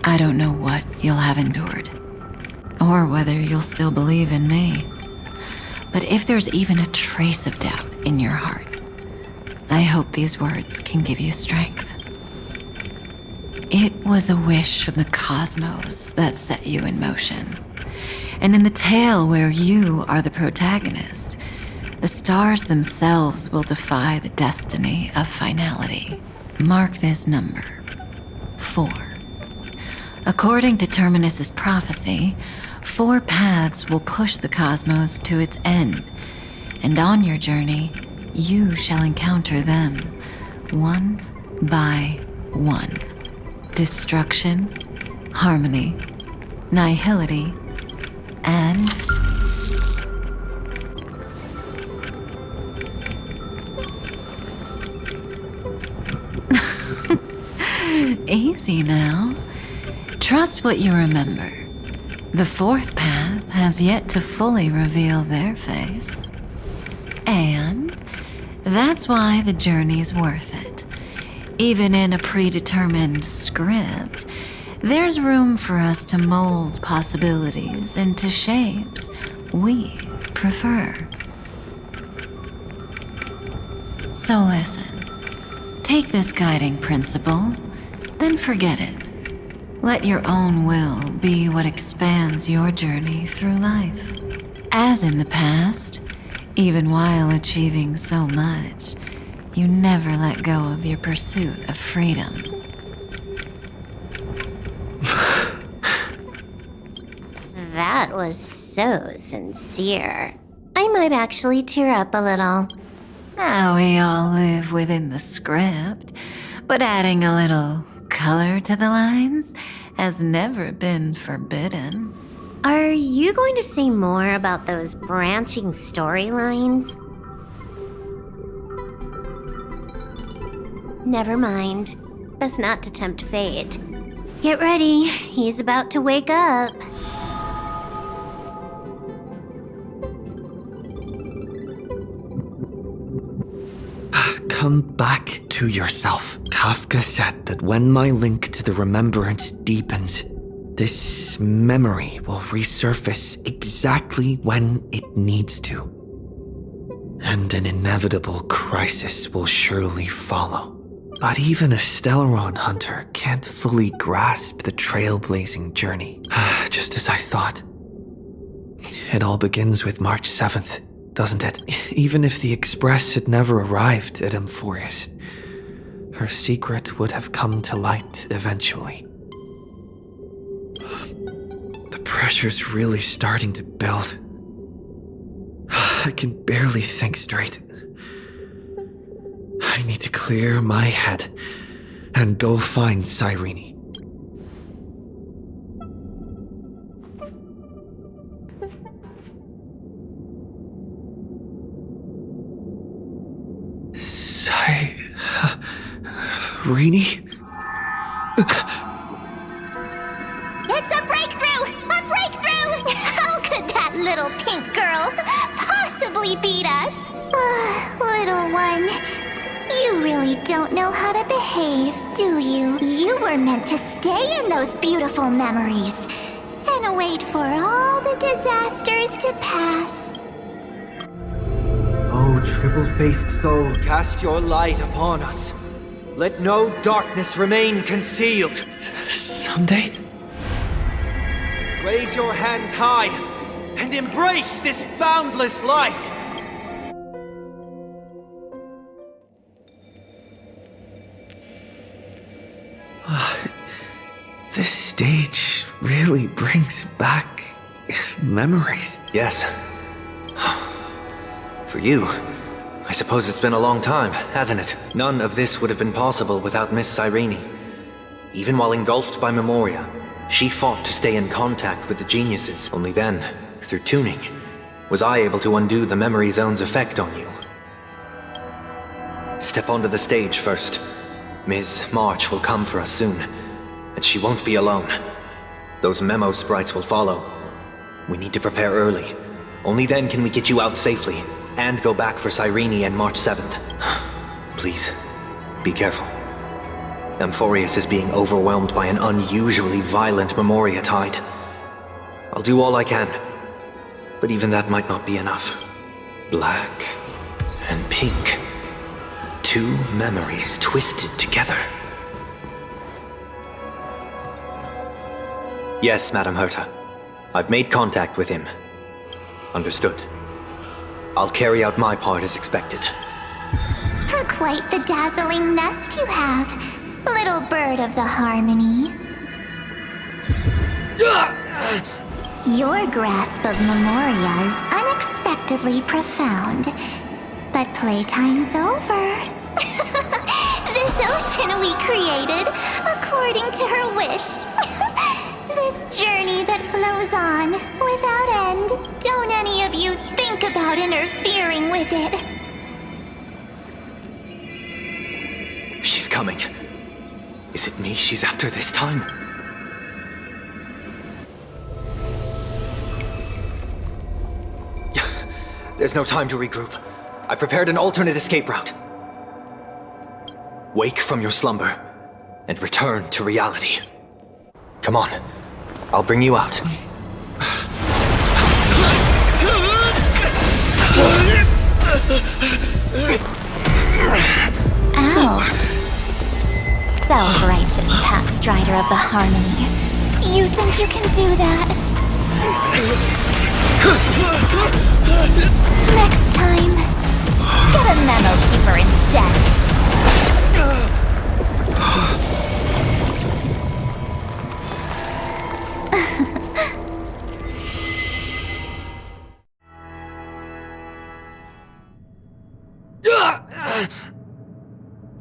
I don't know what you'll have endured, or whether you'll still believe in me. But if there's even a trace of doubt in your heart, I hope these words can give you strength. It was a wish from the cosmos that set you in motion. And in the tale where you are the protagonist, the stars themselves will defy the destiny of finality. Mark this number, 4. According to Terminus's prophecy, 4 paths will push the cosmos to its end, and on your journey, you shall encounter them, one by one. Destruction, harmony, nihility, and easy now. Trust what you remember. The 4th path has yet to fully reveal their face. And that's why the journey's worth it. Even in a predetermined script, there's room for us to mold possibilities into shapes we prefer. So listen, take this guiding principle, then forget it. Let your own will be what expands your journey through life. As in the past, even while achieving so much, you never let go of your pursuit of freedom. That was so sincere. I might actually tear up a little. Now we all live within the script, but adding a little color to the lines has never been forbidden. Are you going to say more about those branching storylines? Never mind. That's not to tempt fate. Get ready, he's about to wake up. Come back to yourself. Kafka said that when my link to the remembrance deepens, this memory will resurface exactly when it needs to. And an inevitable crisis will surely follow. But even a Stellaron hunter can't fully grasp the trailblazing journey, just as I thought. It all begins with March 7th, doesn't it? Even if the Express had never arrived at Amphorius, her secret would have come to light eventually. The pressure's really starting to build. I can barely think straight. I need to clear my head and go find Cyrene. Cyrene? It's a breakthrough! A breakthrough! How could that little pink girl possibly beat us? Little one, you really don't know how to behave, do you? You were meant to stay in those beautiful memories and wait for all the disasters to pass. Oh, triple-faced soul. Cast your light upon us. Let no darkness remain concealed. Someday? Raise your hands high and embrace this boundless light. This stage really brings back memories. Yes. For you, I suppose it's been a long time, hasn't it? None of this would have been possible without Miss Cyrene. Even while engulfed by Memoria, she fought to stay in contact with the geniuses. Only then, through tuning, was I able to undo the memory zone's effect on you. Step onto the stage first. Ms. March will come for us soon, and she won't be alone. Those memo sprites will follow. We need to prepare early. Only then can we get you out safely, and go back for Cyrene and March 7th. Please, be careful. Amphorius is being overwhelmed by an unusually violent Memoria tide. I'll do all I can, but even that might not be enough. Black and pink. Two memories twisted together. Yes, Madam Herta. I've made contact with him. Understood. I'll carry out my part as expected. Quite the dazzling nest you have, little bird of the harmony. Your grasp of Memoria is unexpectedly profound. But playtime's over. This ocean we created, according to her wish. This journey that flows on, without end. Don't any of you think about interfering with it. She's coming. Is it me she's after this time? There's no time to regroup. I've prepared an alternate escape route. Wake from your slumber and return to reality. Come on. I'll bring you out. Out. Self-righteous pathstrider of the harmony. You think you can do that? Next time, get a memo keeper instead.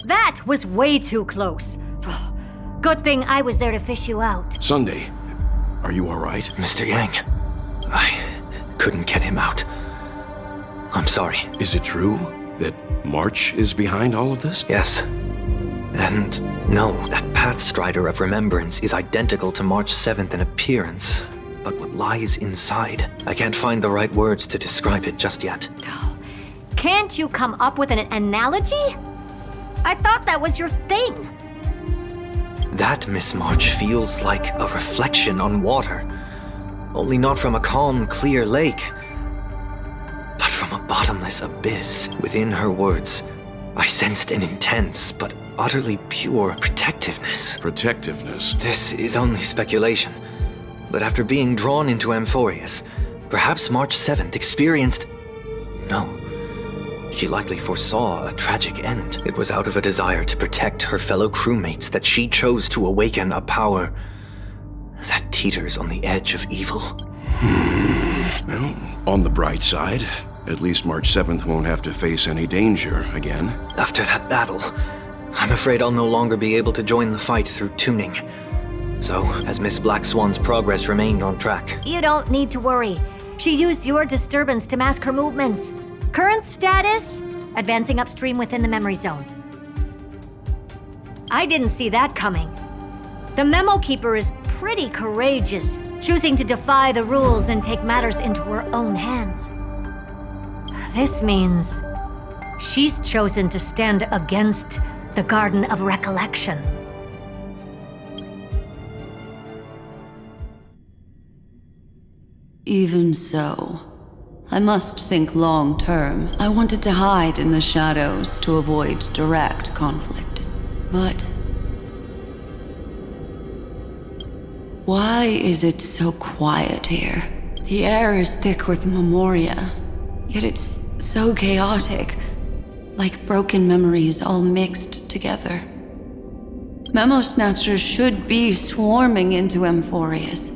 That was way too close. Good thing I was there to fish you out. Sunday, are you all right? Mr. Yang, I couldn't get him out. I'm sorry. Is it true that March is behind all of this? Yes. And no, that Pathstrider of Remembrance is identical to March 7th in appearance. But what lies inside, I can't find the right words to describe it just yet. Can't you come up with an analogy? I thought that was your thing. That Miss March feels like a reflection on water. Only not from a calm, clear lake, but from a bottomless abyss. Within her words, I sensed an intense but utterly pure protectiveness. Protectiveness? This is only speculation. But after being drawn into Amphorius, perhaps March 7th experienced... No. She likely foresaw a tragic end. It was out of a desire to protect her fellow crewmates that she chose to awaken a power that teeters on the edge of evil. Well, on the bright side, at least March 7th won't have to face any danger again. After that battle, I'm afraid I'll no longer be able to join the fight through tuning. So, has Miss Black Swan's progress remained on track? You don't need to worry. She used your disturbance to mask her movements. Current status? Advancing upstream within the memory zone. I didn't see that coming. The Memo Keeper is pretty courageous, choosing to defy the rules and take matters into her own hands. This means she's chosen to stand against the Garden of Recollection. Even so, I must think long term. I wanted to hide in the shadows to avoid direct conflict. But why is it so quiet here? The air is thick with memoria, yet it's so chaotic, like broken memories all mixed together. Memo Snatchers should be swarming into Amphorius.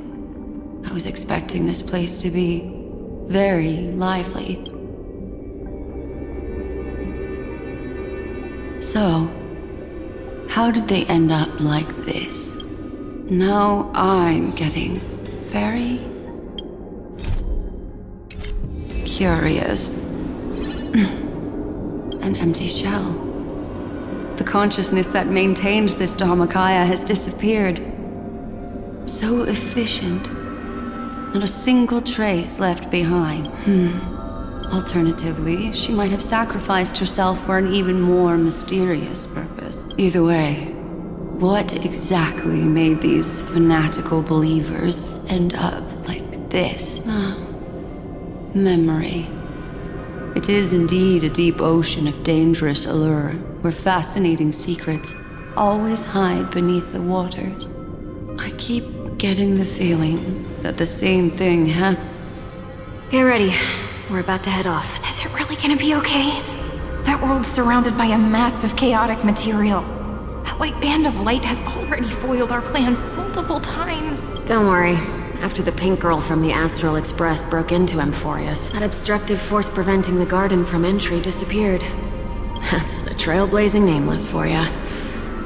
I was expecting this place to be very lively. So, how did they end up like this? Now I'm getting very curious. An empty shell. The consciousness that maintained this Dharmakaya has disappeared. So efficient. Not a single trace left behind. Alternatively, she might have sacrificed herself for an even more mysterious purpose. Either way, what exactly made these fanatical believers end up like this? Memory. It is indeed a deep ocean of dangerous allure, where fascinating secrets always hide beneath the waters. I keep getting the feeling that the same thing happened. Get ready. We're about to head off. Is it really gonna be okay? That world's surrounded by a massive chaotic material. That white band of light has already foiled our plans multiple times. Don't worry. After the pink girl from the Astral Express broke into Amphorius, that obstructive force preventing the garden from entry disappeared. That's the trailblazing nameless for ya.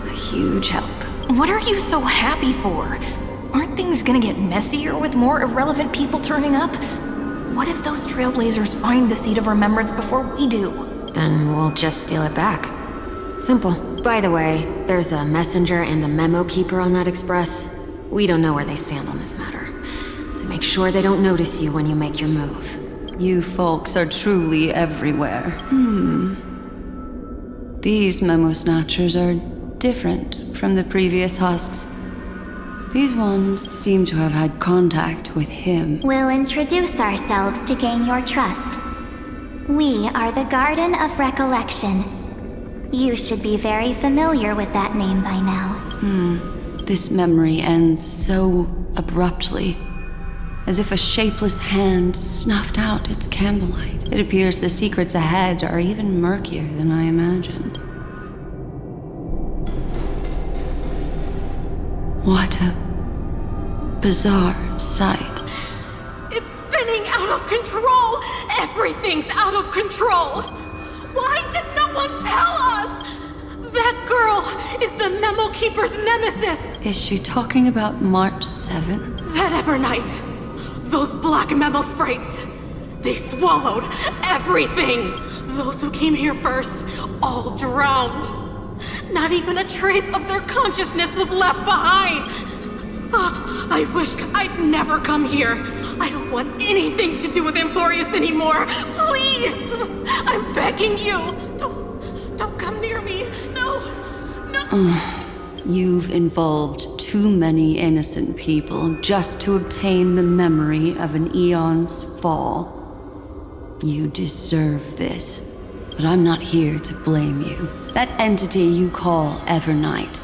A huge help. What are you so happy for? Aren't things gonna get messier with more irrelevant people turning up? What if those trailblazers find the seed of remembrance before we do? Then we'll just steal it back. Simple. By the way, there's a messenger and a memo keeper on that express. We don't know where they stand on this matter. So make sure they don't notice you when you make your move. You folks are truly everywhere. These memo snatchers are different from the previous husks. These ones seem to have had contact with him. We'll introduce ourselves to gain your trust. We are the Garden of Recollection. You should be very familiar with that name by now. This memory ends so abruptly, as if a shapeless hand snuffed out its candlelight. It appears the secrets ahead are even murkier than I imagined. What a bizarre sight. It's spinning out of control! Everything's out of control! Why did no one tell us? That girl is the Memo Keeper's nemesis! Is she talking about March 7th? That Evernight! Those black Memo sprites! They swallowed everything! Those who came here first, all drowned. Not even a trace of their consciousness was left behind! I wish I'd never come here. I don't want anything to do with Amphorius anymore. Please! I'm begging you! Don't come near me! No! You've involved too many innocent people just to obtain the memory of an eon's fall. You deserve this. But I'm not here to blame you. That entity you call Evernight.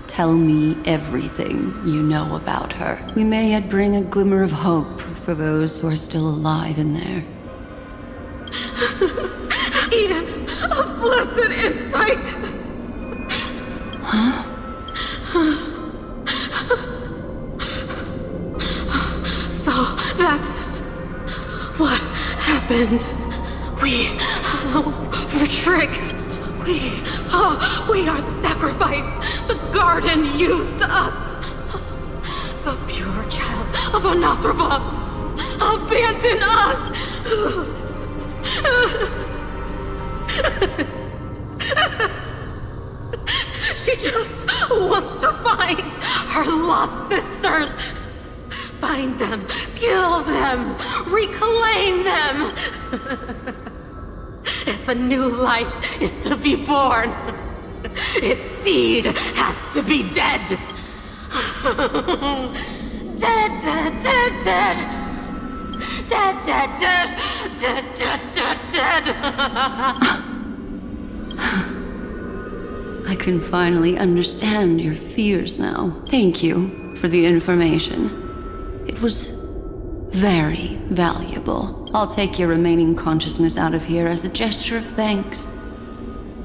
Tell me everything you know about her. We may yet bring a glimmer of hope for those who are still alive in there. Eden, a blessed insight! Huh? So that's what happened. We were tricked. We are the sacrifice. The garden used us. The pure child of Anasrava abandoned us. She just wants to find her lost sisters. Find them, kill them, reclaim them. If a new life is to be born, its seed has to be dead. Dead, dead, dead, dead. Dead, dead, dead, dead, dead, dead, dead. I can finally understand your fears now. Thank you for the information. It was very valuable. I'll take your remaining consciousness out of here as a gesture of thanks.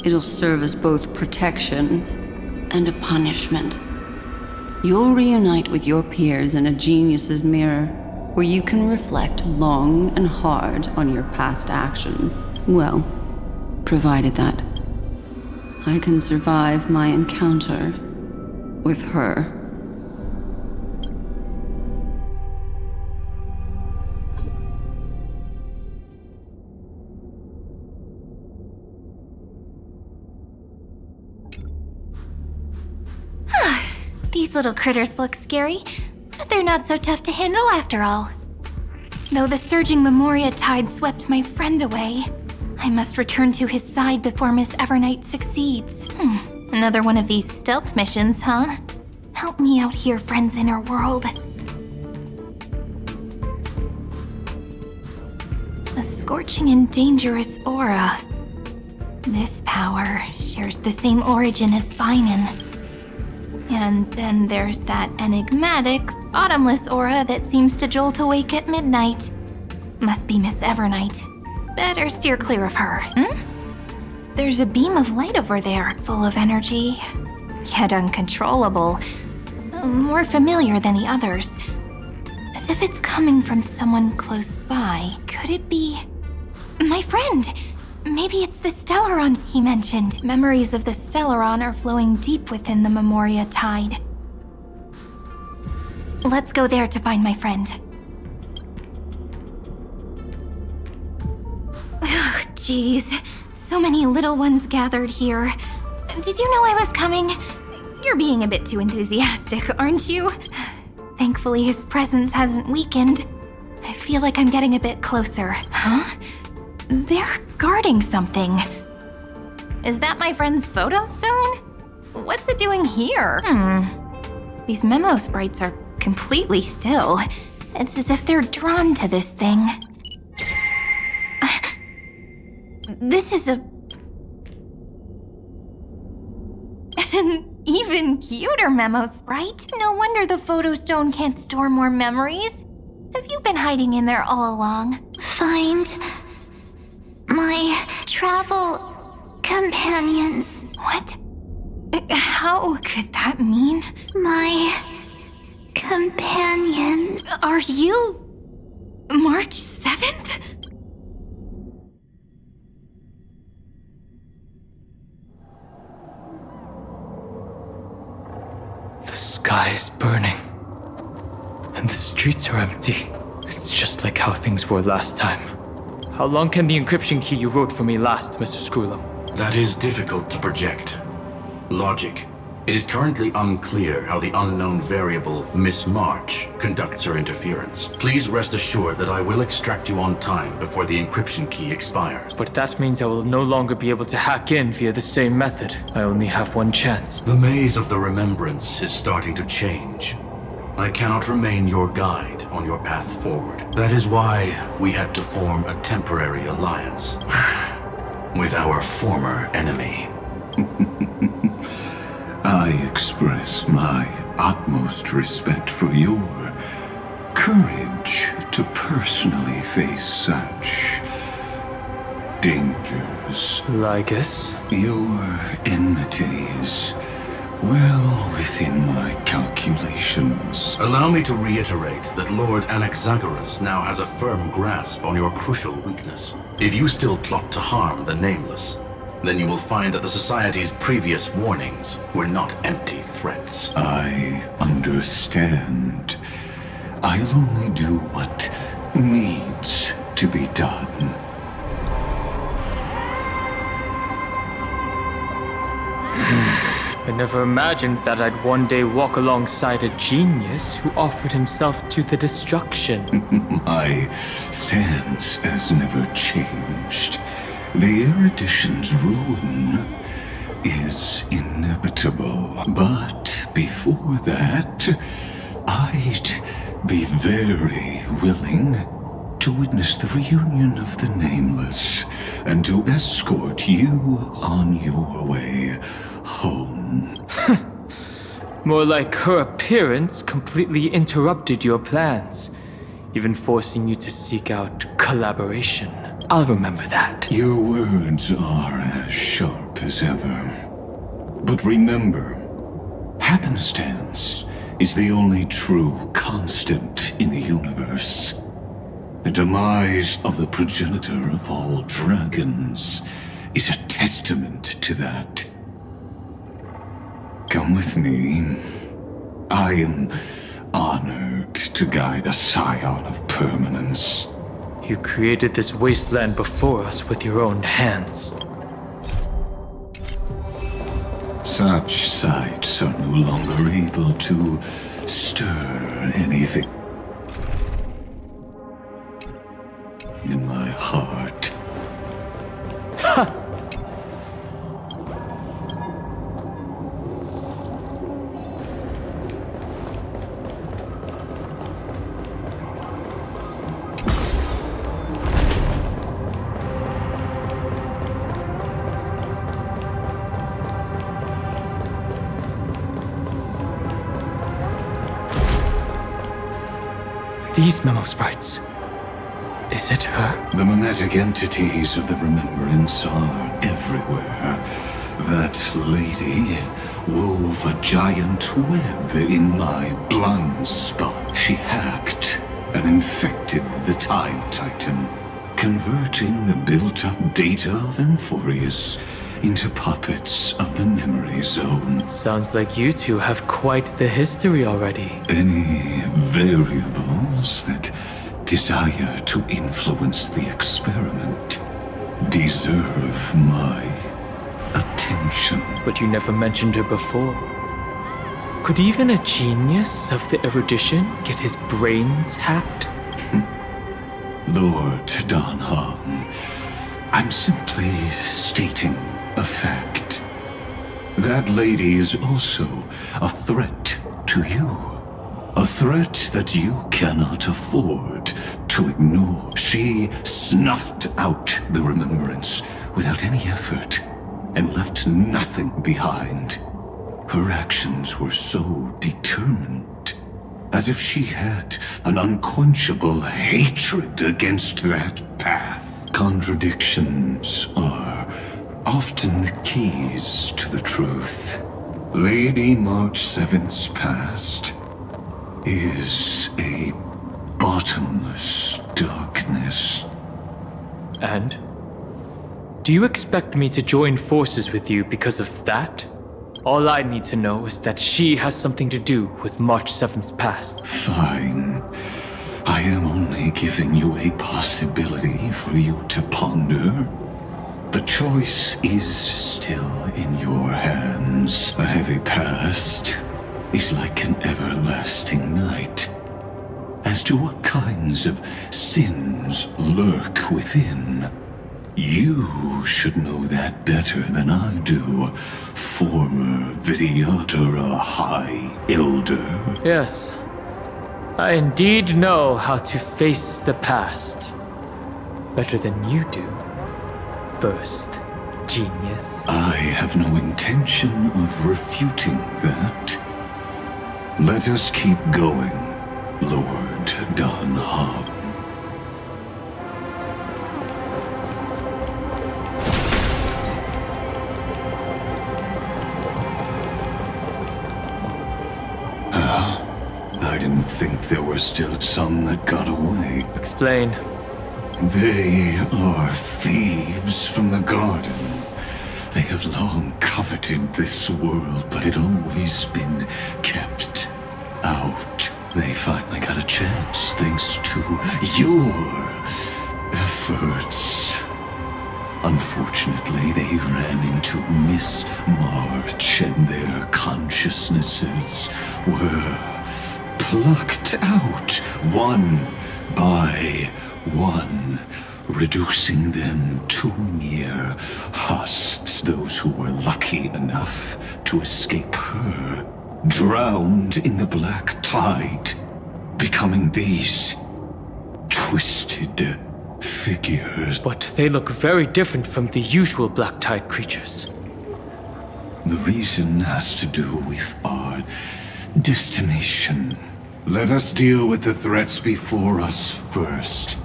It'll serve as both protection and a punishment. You'll reunite with your peers in a genius's mirror, where you can reflect long and hard on your past actions. Well, provided that I can survive my encounter with her. These little critters look scary, but they're not so tough to handle after all. Though the surging Memoria tide swept my friend away, I must return to his side before Miss Evernight succeeds. Another one of these stealth missions, huh? Help me out here, friends in our world. A scorching and dangerous aura. This power shares the same origin as Finan. And then there's that enigmatic, bottomless aura that seems to jolt awake at midnight. Must be Miss Evernight. Better steer clear of her, There's a beam of light over there, full of energy, yet uncontrollable. More familiar than the others. As if it's coming from someone close by. Could it be... my friend? Maybe it's the Stellaron he mentioned. Memories of the Stellaron are flowing deep within the Memoria tide. Let's go there to find my friend. Ugh, jeez. So many little ones gathered here. Did you know I was coming? You're being a bit too enthusiastic, aren't you? Thankfully, his presence hasn't weakened. I feel like I'm getting a bit closer. Huh? They're guarding something. Is that my friend's photo stone? What's it doing here? These memo sprites are completely still. It's as if they're drawn to this thing. This is an even cuter memo sprite. No wonder the photo stone can't store more memories. Have you been hiding in there all along? Find my travel companions. What? How could that mean? My companions. Are you March 7th? The sky is burning, and the streets are empty. It's just like how things were last time. How long can the encryption key you wrote for me last, Mr. Screwlum? That is difficult to project. Logic. It is currently unclear how the unknown variable, Miss March, conducts her interference. Please rest assured that I will extract you on time before the encryption key expires. But that means I will no longer be able to hack in via the same method. I only have one chance. The maze of the remembrance is starting to change. I cannot remain your guide on your path forward. That is why we had to form a temporary alliance. with our former enemy. I express my utmost respect for your courage to personally face such dangers. Lygus? Your enmities, well within my calculations. Allow me to reiterate that Lord Anaxagoras now has a firm grasp on your crucial weakness. If you still plot to harm the Nameless, then you will find that the Society's previous warnings were not empty threats. I understand. I'll only do what needs to be done. I never imagined that I'd one day walk alongside a genius who offered himself to the destruction. My stance has never changed. The erudition's ruin is inevitable. But before that, I'd be very willing to witness the reunion of the Nameless and to escort you on your way home. More like her appearance completely interrupted your plans, even forcing you to seek out collaboration. I'll remember that. Your words are as sharp as ever. But remember, happenstance is the only true constant in the universe. The demise of the progenitor of all dragons is a testament to that. Come with me. I am honored to guide a scion of permanence. You created this wasteland before us with your own hands. Such sights are no longer able to stir anything in my heart. Ha! These memo sprites. Is it her? The mimetic entities of the remembrance are everywhere. That lady wove a giant web in my blind spot. She hacked and infected the Time Titan, converting the built-up data of Amphorius into puppets of the memory zone. Sounds like you two have quite the history already. Any variables that desire to influence the experiment deserve my attention. But you never mentioned her before. Could even a genius of the erudition get his brains hacked? Lord Dan Hong, I'm simply stating a fact. That lady is also a threat to you. A threat that you cannot afford to ignore. She snuffed out the remembrance without any effort and left nothing behind. Her actions were so determined, as if she had an unquenchable hatred against that path. Contradictions are often the keys to the truth. Lady March 7th's past is a bottomless darkness. And? Do you expect me to join forces with you because of that? All I need to know is that she has something to do with March 7th's past. Fine. I am only giving you a possibility for you to ponder. The choice is still in your hands. A heavy past is like an everlasting night. As to what kinds of sins lurk within, you should know that better than I do, former Vidyadhara High Elder. Yes, I indeed know how to face the past better than you do. First. Genius. I have no intention of refuting that. Let us keep going, Lord Dan Heng. I didn't think there were still some that got away. Explain. They are thieves from the garden. They have long coveted this world, but it always been kept out. They finally got a chance thanks to your efforts. Unfortunately, they ran into Miss March and their consciousnesses were plucked out one by one, reducing them to mere husks. Those who were lucky enough to escape her drowned in the black tide, becoming these twisted figures. But they look very different from the usual black tide creatures. The reason has to do with our destination. Let us deal with the threats before us first.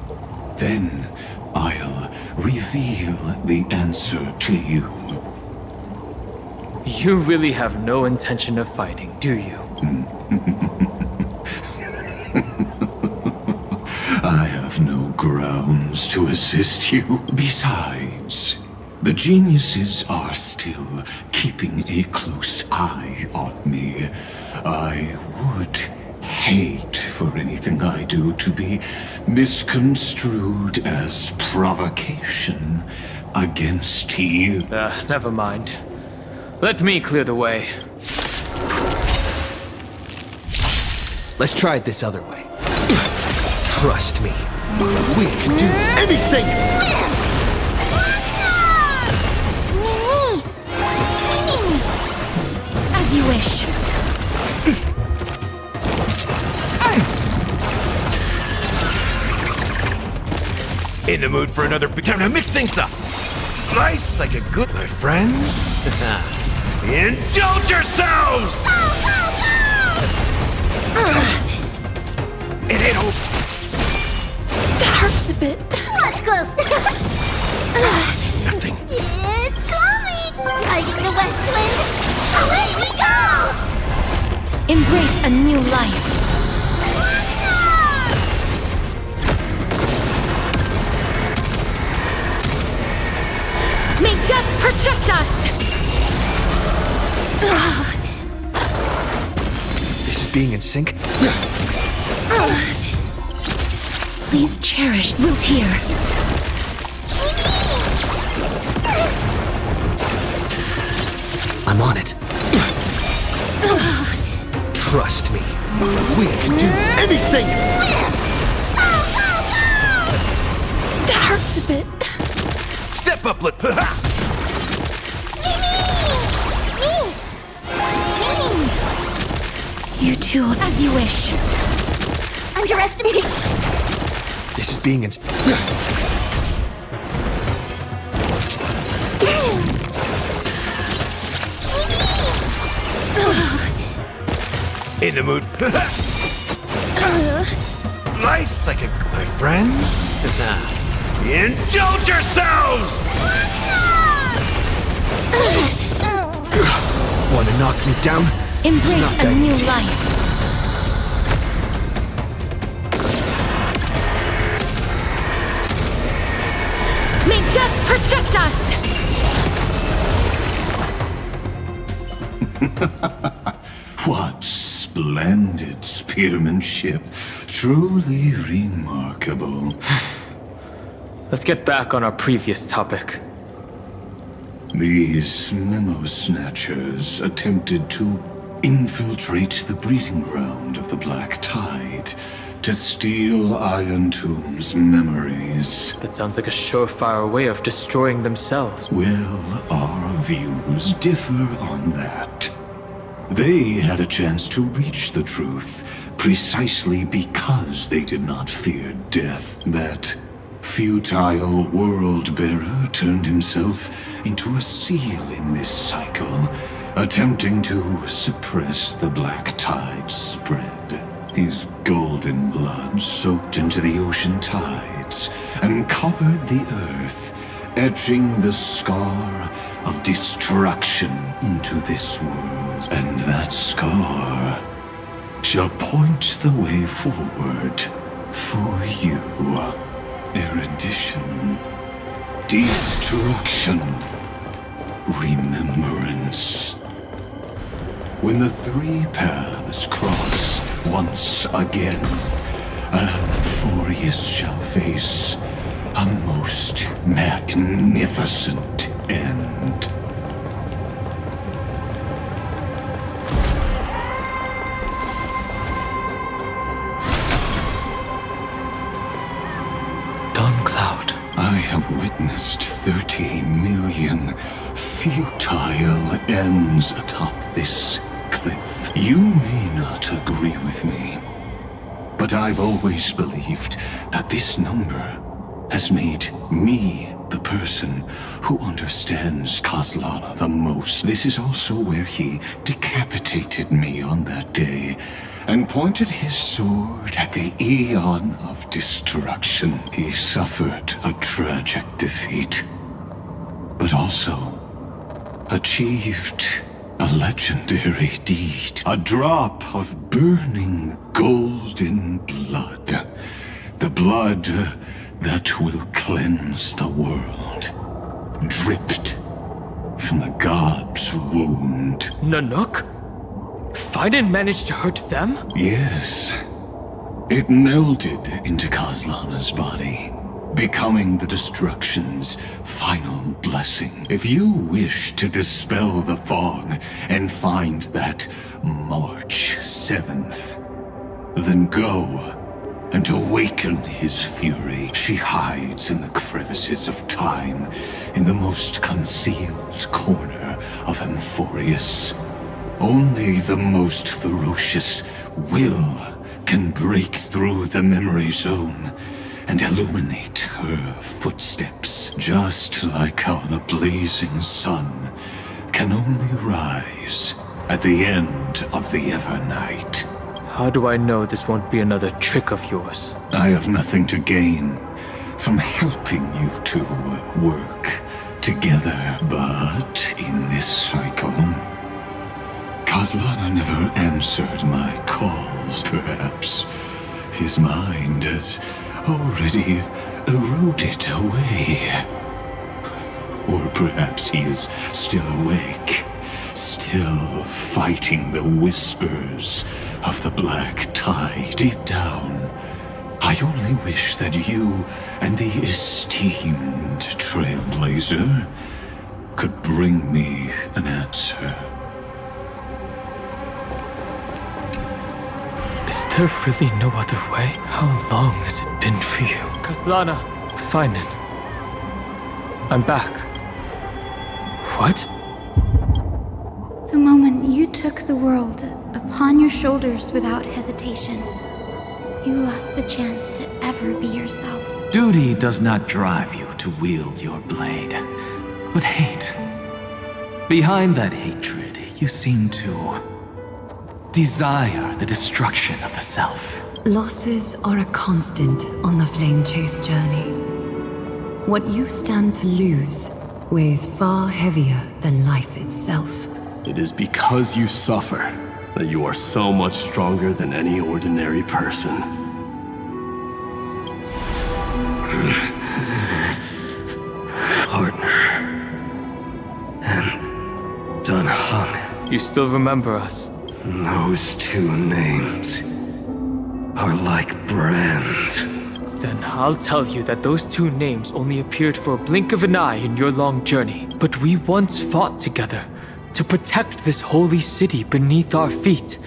Then I'll reveal the answer to you. You really have no intention of fighting, do you? I have no grounds to assist you. Besides, the geniuses are still keeping a close eye on me. I would hate for anything I do to be misconstrued as provocation against you. Never mind. Let me clear the way. Let's try it this other way. Trust me, we can do anything! As you wish. In the mood for another time to mix things up. Nice, like a good, my friends. Indulge yourselves! It ain't over. That hurts a bit. Much close. Nothing. It's coming! Riding the west wind. Away we go! Embrace a new life. May death protect us! This is being in sync? Please cherish Wiltier. I'm on it. Trust me, we can do anything! That hurts a bit. Step up, let. You two, as you wish. Underestimate. This is being in... In the mood. Nice, like a my friends. Indulge yourselves! Wanna knock me down? Embrace a new life. May death protect us! What splendid spearmanship. Truly remarkable. Let's get back on our previous topic. These memo snatchers attempted to infiltrate the breeding ground of the Black Tide to steal Iron Tomb's memories. That sounds like a surefire way of destroying themselves. Well, our views differ on that. They had a chance to reach the truth precisely because they did not fear death. That futile world-bearer turned himself into a seal in this cycle, attempting to suppress the black tide's spread. His golden blood soaked into the ocean tides and covered the earth, etching the scar of destruction into this world. And that scar shall point the way forward for you. Erudition, destruction, remembrance. When the three paths cross once again, Amphorius shall face a most magnificent end. Dawn-Cloud. I have witnessed 30 million futile ends atop this cliff. You may not agree with me, but I've always believed that this number has made me the person who understands Kozlana the most. This is also where he decapitated me on that day and pointed his sword at the Eon of Destruction. He suffered a tragic defeat, but also achieved a legendary deed. A drop of burning golden blood. The blood that will cleanse the world. Dripped from the god's wound. Nanook? Fiden managed to hurt them? Yes. It melded into Kozlana's body, becoming the destruction's final blessing. If you wish to dispel the fog and find that March 7th, then go and awaken his fury. She hides in the crevices of time, in the most concealed corner of Amphorius. Only the most ferocious will can break through the memory zone and illuminate her footsteps, just like how the blazing sun can only rise at the end of the Evernight. How do I know this won't be another trick of yours? I have nothing to gain from helping you two work together, but in this cycle, Kozlana never answered my calls. Perhaps his mind has already eroded away. Or perhaps he is still awake, still fighting the whispers of the black tide. Deep down, I only wish that you and the esteemed Trailblazer could bring me an answer. Is there really no other way? How long has it been for you? Kozlana, Finen. I'm back. What? The moment you took the world upon your shoulders without hesitation, you lost the chance to ever be yourself. Duty does not drive you to wield your blade, but hate. Behind that hatred, you seem to desire the destruction of the self. Losses are a constant on the Flame Chase journey. What you stand to lose weighs far heavier than life itself. It is because you suffer that you are so much stronger than any ordinary person. Partner. And Dunhung. You still remember us? Those two names are like brands. Then I'll tell you that those two names only appeared for a blink of an eye in your long journey. But we once fought together to protect this holy city beneath our feet.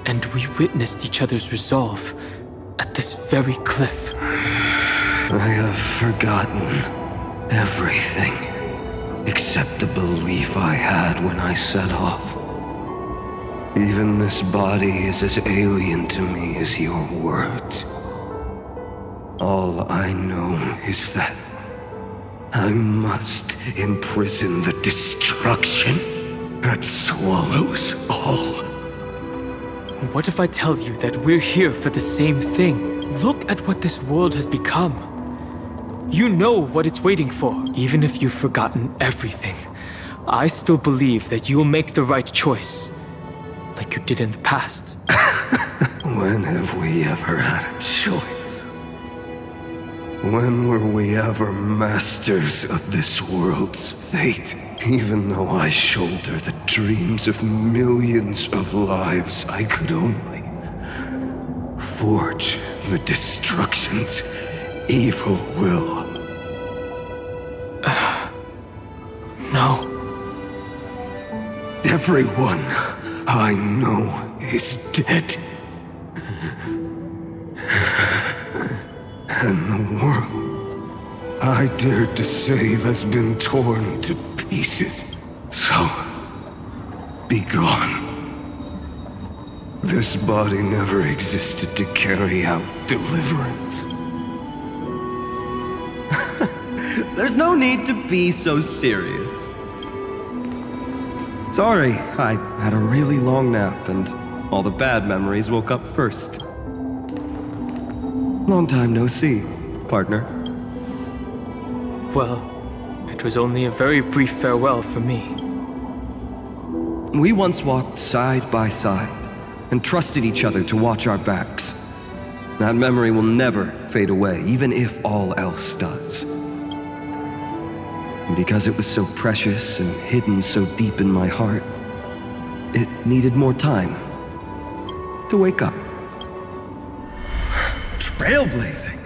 And we witnessed each other's resolve at this very cliff. I have forgotten everything except the belief I had when I set off. Even this body is as alien to me as your words. All I know is that I must imprison the destruction that swallows all. What if I tell you that we're here for the same thing? Look at what this world has become. You know what it's waiting for. Even if you've forgotten everything, I still believe that you'll make the right choice, like you did in the past. When have we ever had a choice? When were we ever masters of this world's fate? Even though I shoulder the dreams of millions of lives, I could only forge the destruction's evil will. No. Everyone I know is dead. And the world I dared to save has been torn to pieces. So, be gone. This body never existed to carry out deliverance. There's no need to be so serious. Sorry, I had a really long nap and all the bad memories woke up first. Long time no see, partner. Well, it was only a very brief farewell for me. We once walked side by side and trusted each other to watch our backs. That memory will never fade away, even if all else does. And because it was so precious and hidden so deep in my heart, it needed more time to wake up. Trailblazing?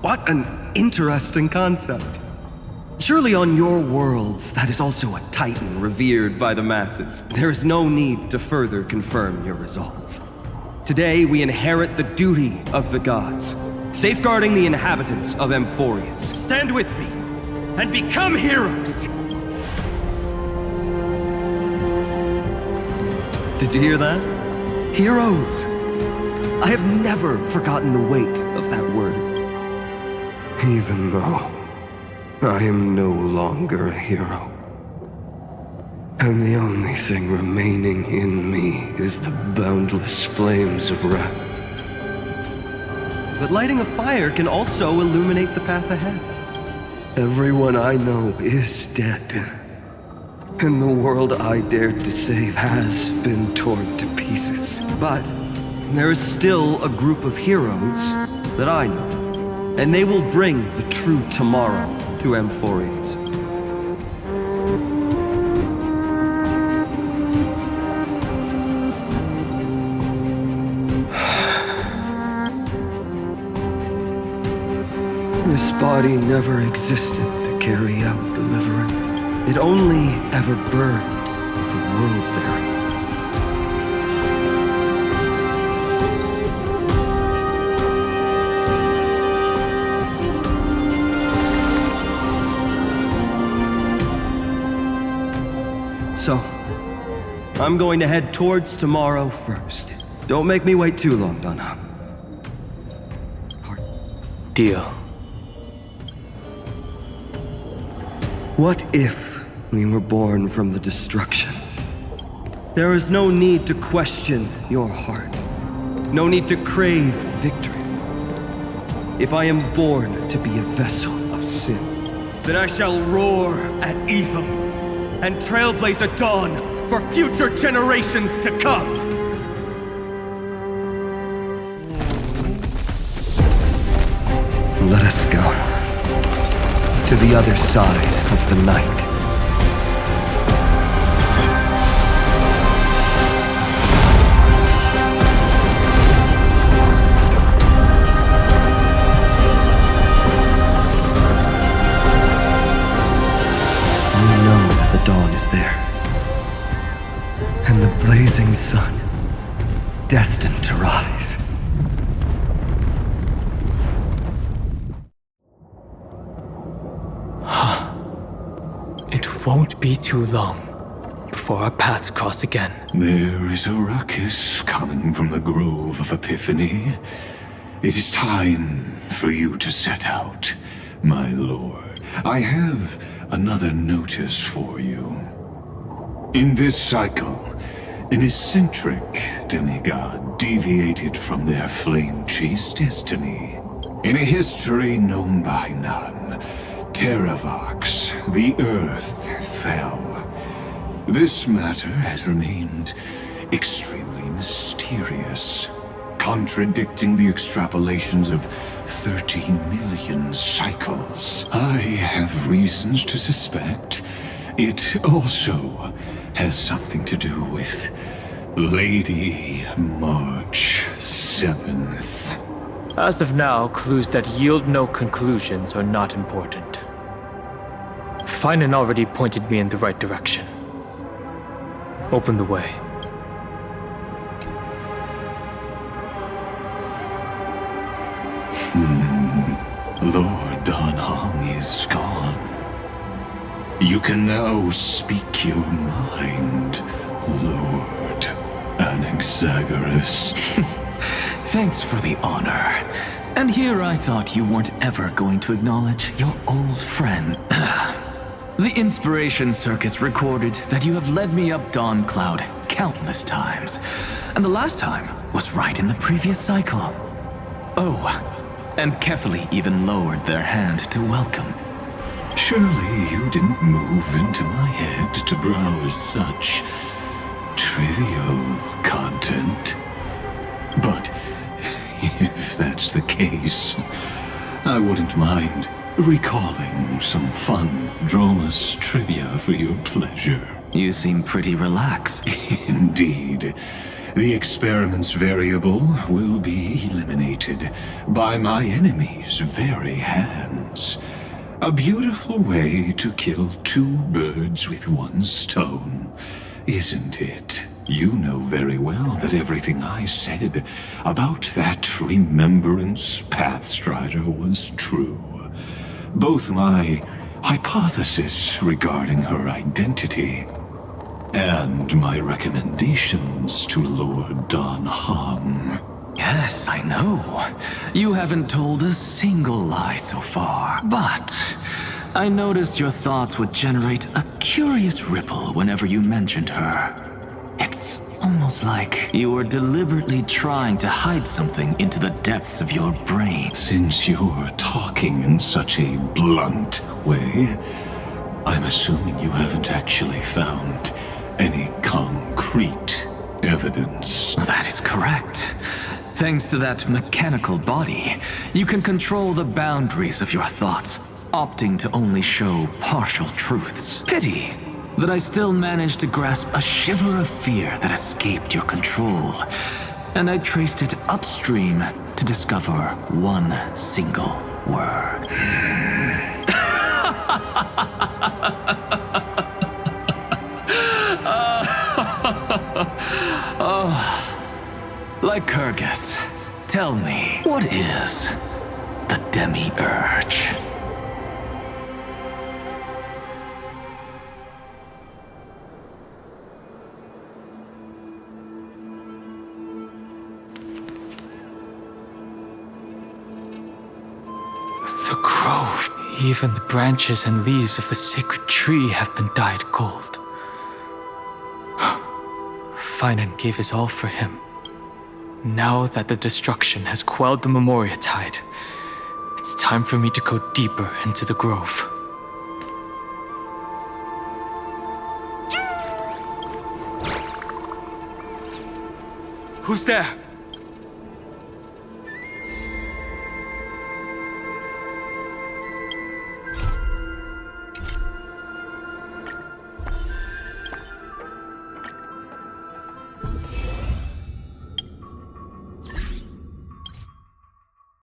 What an interesting concept. Surely on your worlds, that is also a titan revered by the masses. There is no need to further confirm your resolve. Today, we inherit the duty of the gods, safeguarding the inhabitants of Amphorius. Stand with me and become heroes! Did you hear that? Heroes! I have never forgotten the weight of that word. Even though I am no longer a hero, and the only thing remaining in me is the boundless flames of wrath. But lighting a fire can also illuminate the path ahead. Everyone I know is dead, and the world I dared to save has been torn to pieces. But there is still a group of heroes that I know, and they will bring the true tomorrow to Amphorius. This body never existed to carry out deliverance. It only ever burned for world-bearing. So, I'm going to head towards tomorrow first. Don't make me wait too long, Donna. Deal. What if we were born from the destruction? There is no need to question your heart. No need to crave victory. If I am born to be a vessel of sin, then I shall roar at evil and trailblaze a dawn for future generations to come. Let us go to the other side of the night. You know that the dawn is there, and the blazing sun destined to rise. It won't be too long before our paths cross again. There is a ruckus coming from the Grove of Epiphany. It is time for you to set out, my lord. I have another notice for you. In this cycle, an eccentric demigod deviated from their flame-chased destiny. In a history known by none, Terravox, the Earth, fell. This matter has remained extremely mysterious, contradicting the extrapolations of 30 million cycles. I have reasons to suspect it also has something to do with Lady March 7th. As of now, clues that yield no conclusions are not important. Finan already pointed me in the right direction. Open the way. Lord Danhong is gone. You can now speak your mind, Lord Anaxagoras. Thanks for the honor. And here I thought you weren't ever going to acknowledge your old friend. The Inspiration Circus recorded that you have led me up Dawn Cloud countless times. And the last time was right in the previous cycle. Oh, and Kefali even lowered their hand to welcome. Surely you didn't move into my head to browse such trivial content. But if that's the case, I wouldn't mind recalling some fun Dromus trivia for your pleasure. You seem pretty relaxed. Indeed. The experiment's variable will be eliminated by my enemy's very hands. A beautiful way to kill two birds with one stone, isn't it? You know very well that everything I said about that Remembrance Pathstrider was true. Both my hypothesis regarding her identity and my recommendations to Lord Danhong. Yes, I know. You haven't told a single lie so far. But I noticed your thoughts would generate a curious ripple whenever you mentioned her. It's almost like you were deliberately trying to hide something into the depths of your brain. Since you're talking in such a blunt way, I'm assuming you haven't actually found any concrete evidence. That is correct. Thanks to that mechanical body, you can control the boundaries of your thoughts, opting to only show partial truths. Pity that I still managed to grasp a shiver of fear that escaped your control, and I traced it upstream to discover one single word. Lycurgus, tell me, what is the Demi-Urge? The grove. Even the branches and leaves of the sacred tree have been dyed gold. Finan gave his all for him. Now that the destruction has quelled the Memoria Tide, it's time for me to go deeper into the grove. Who's there?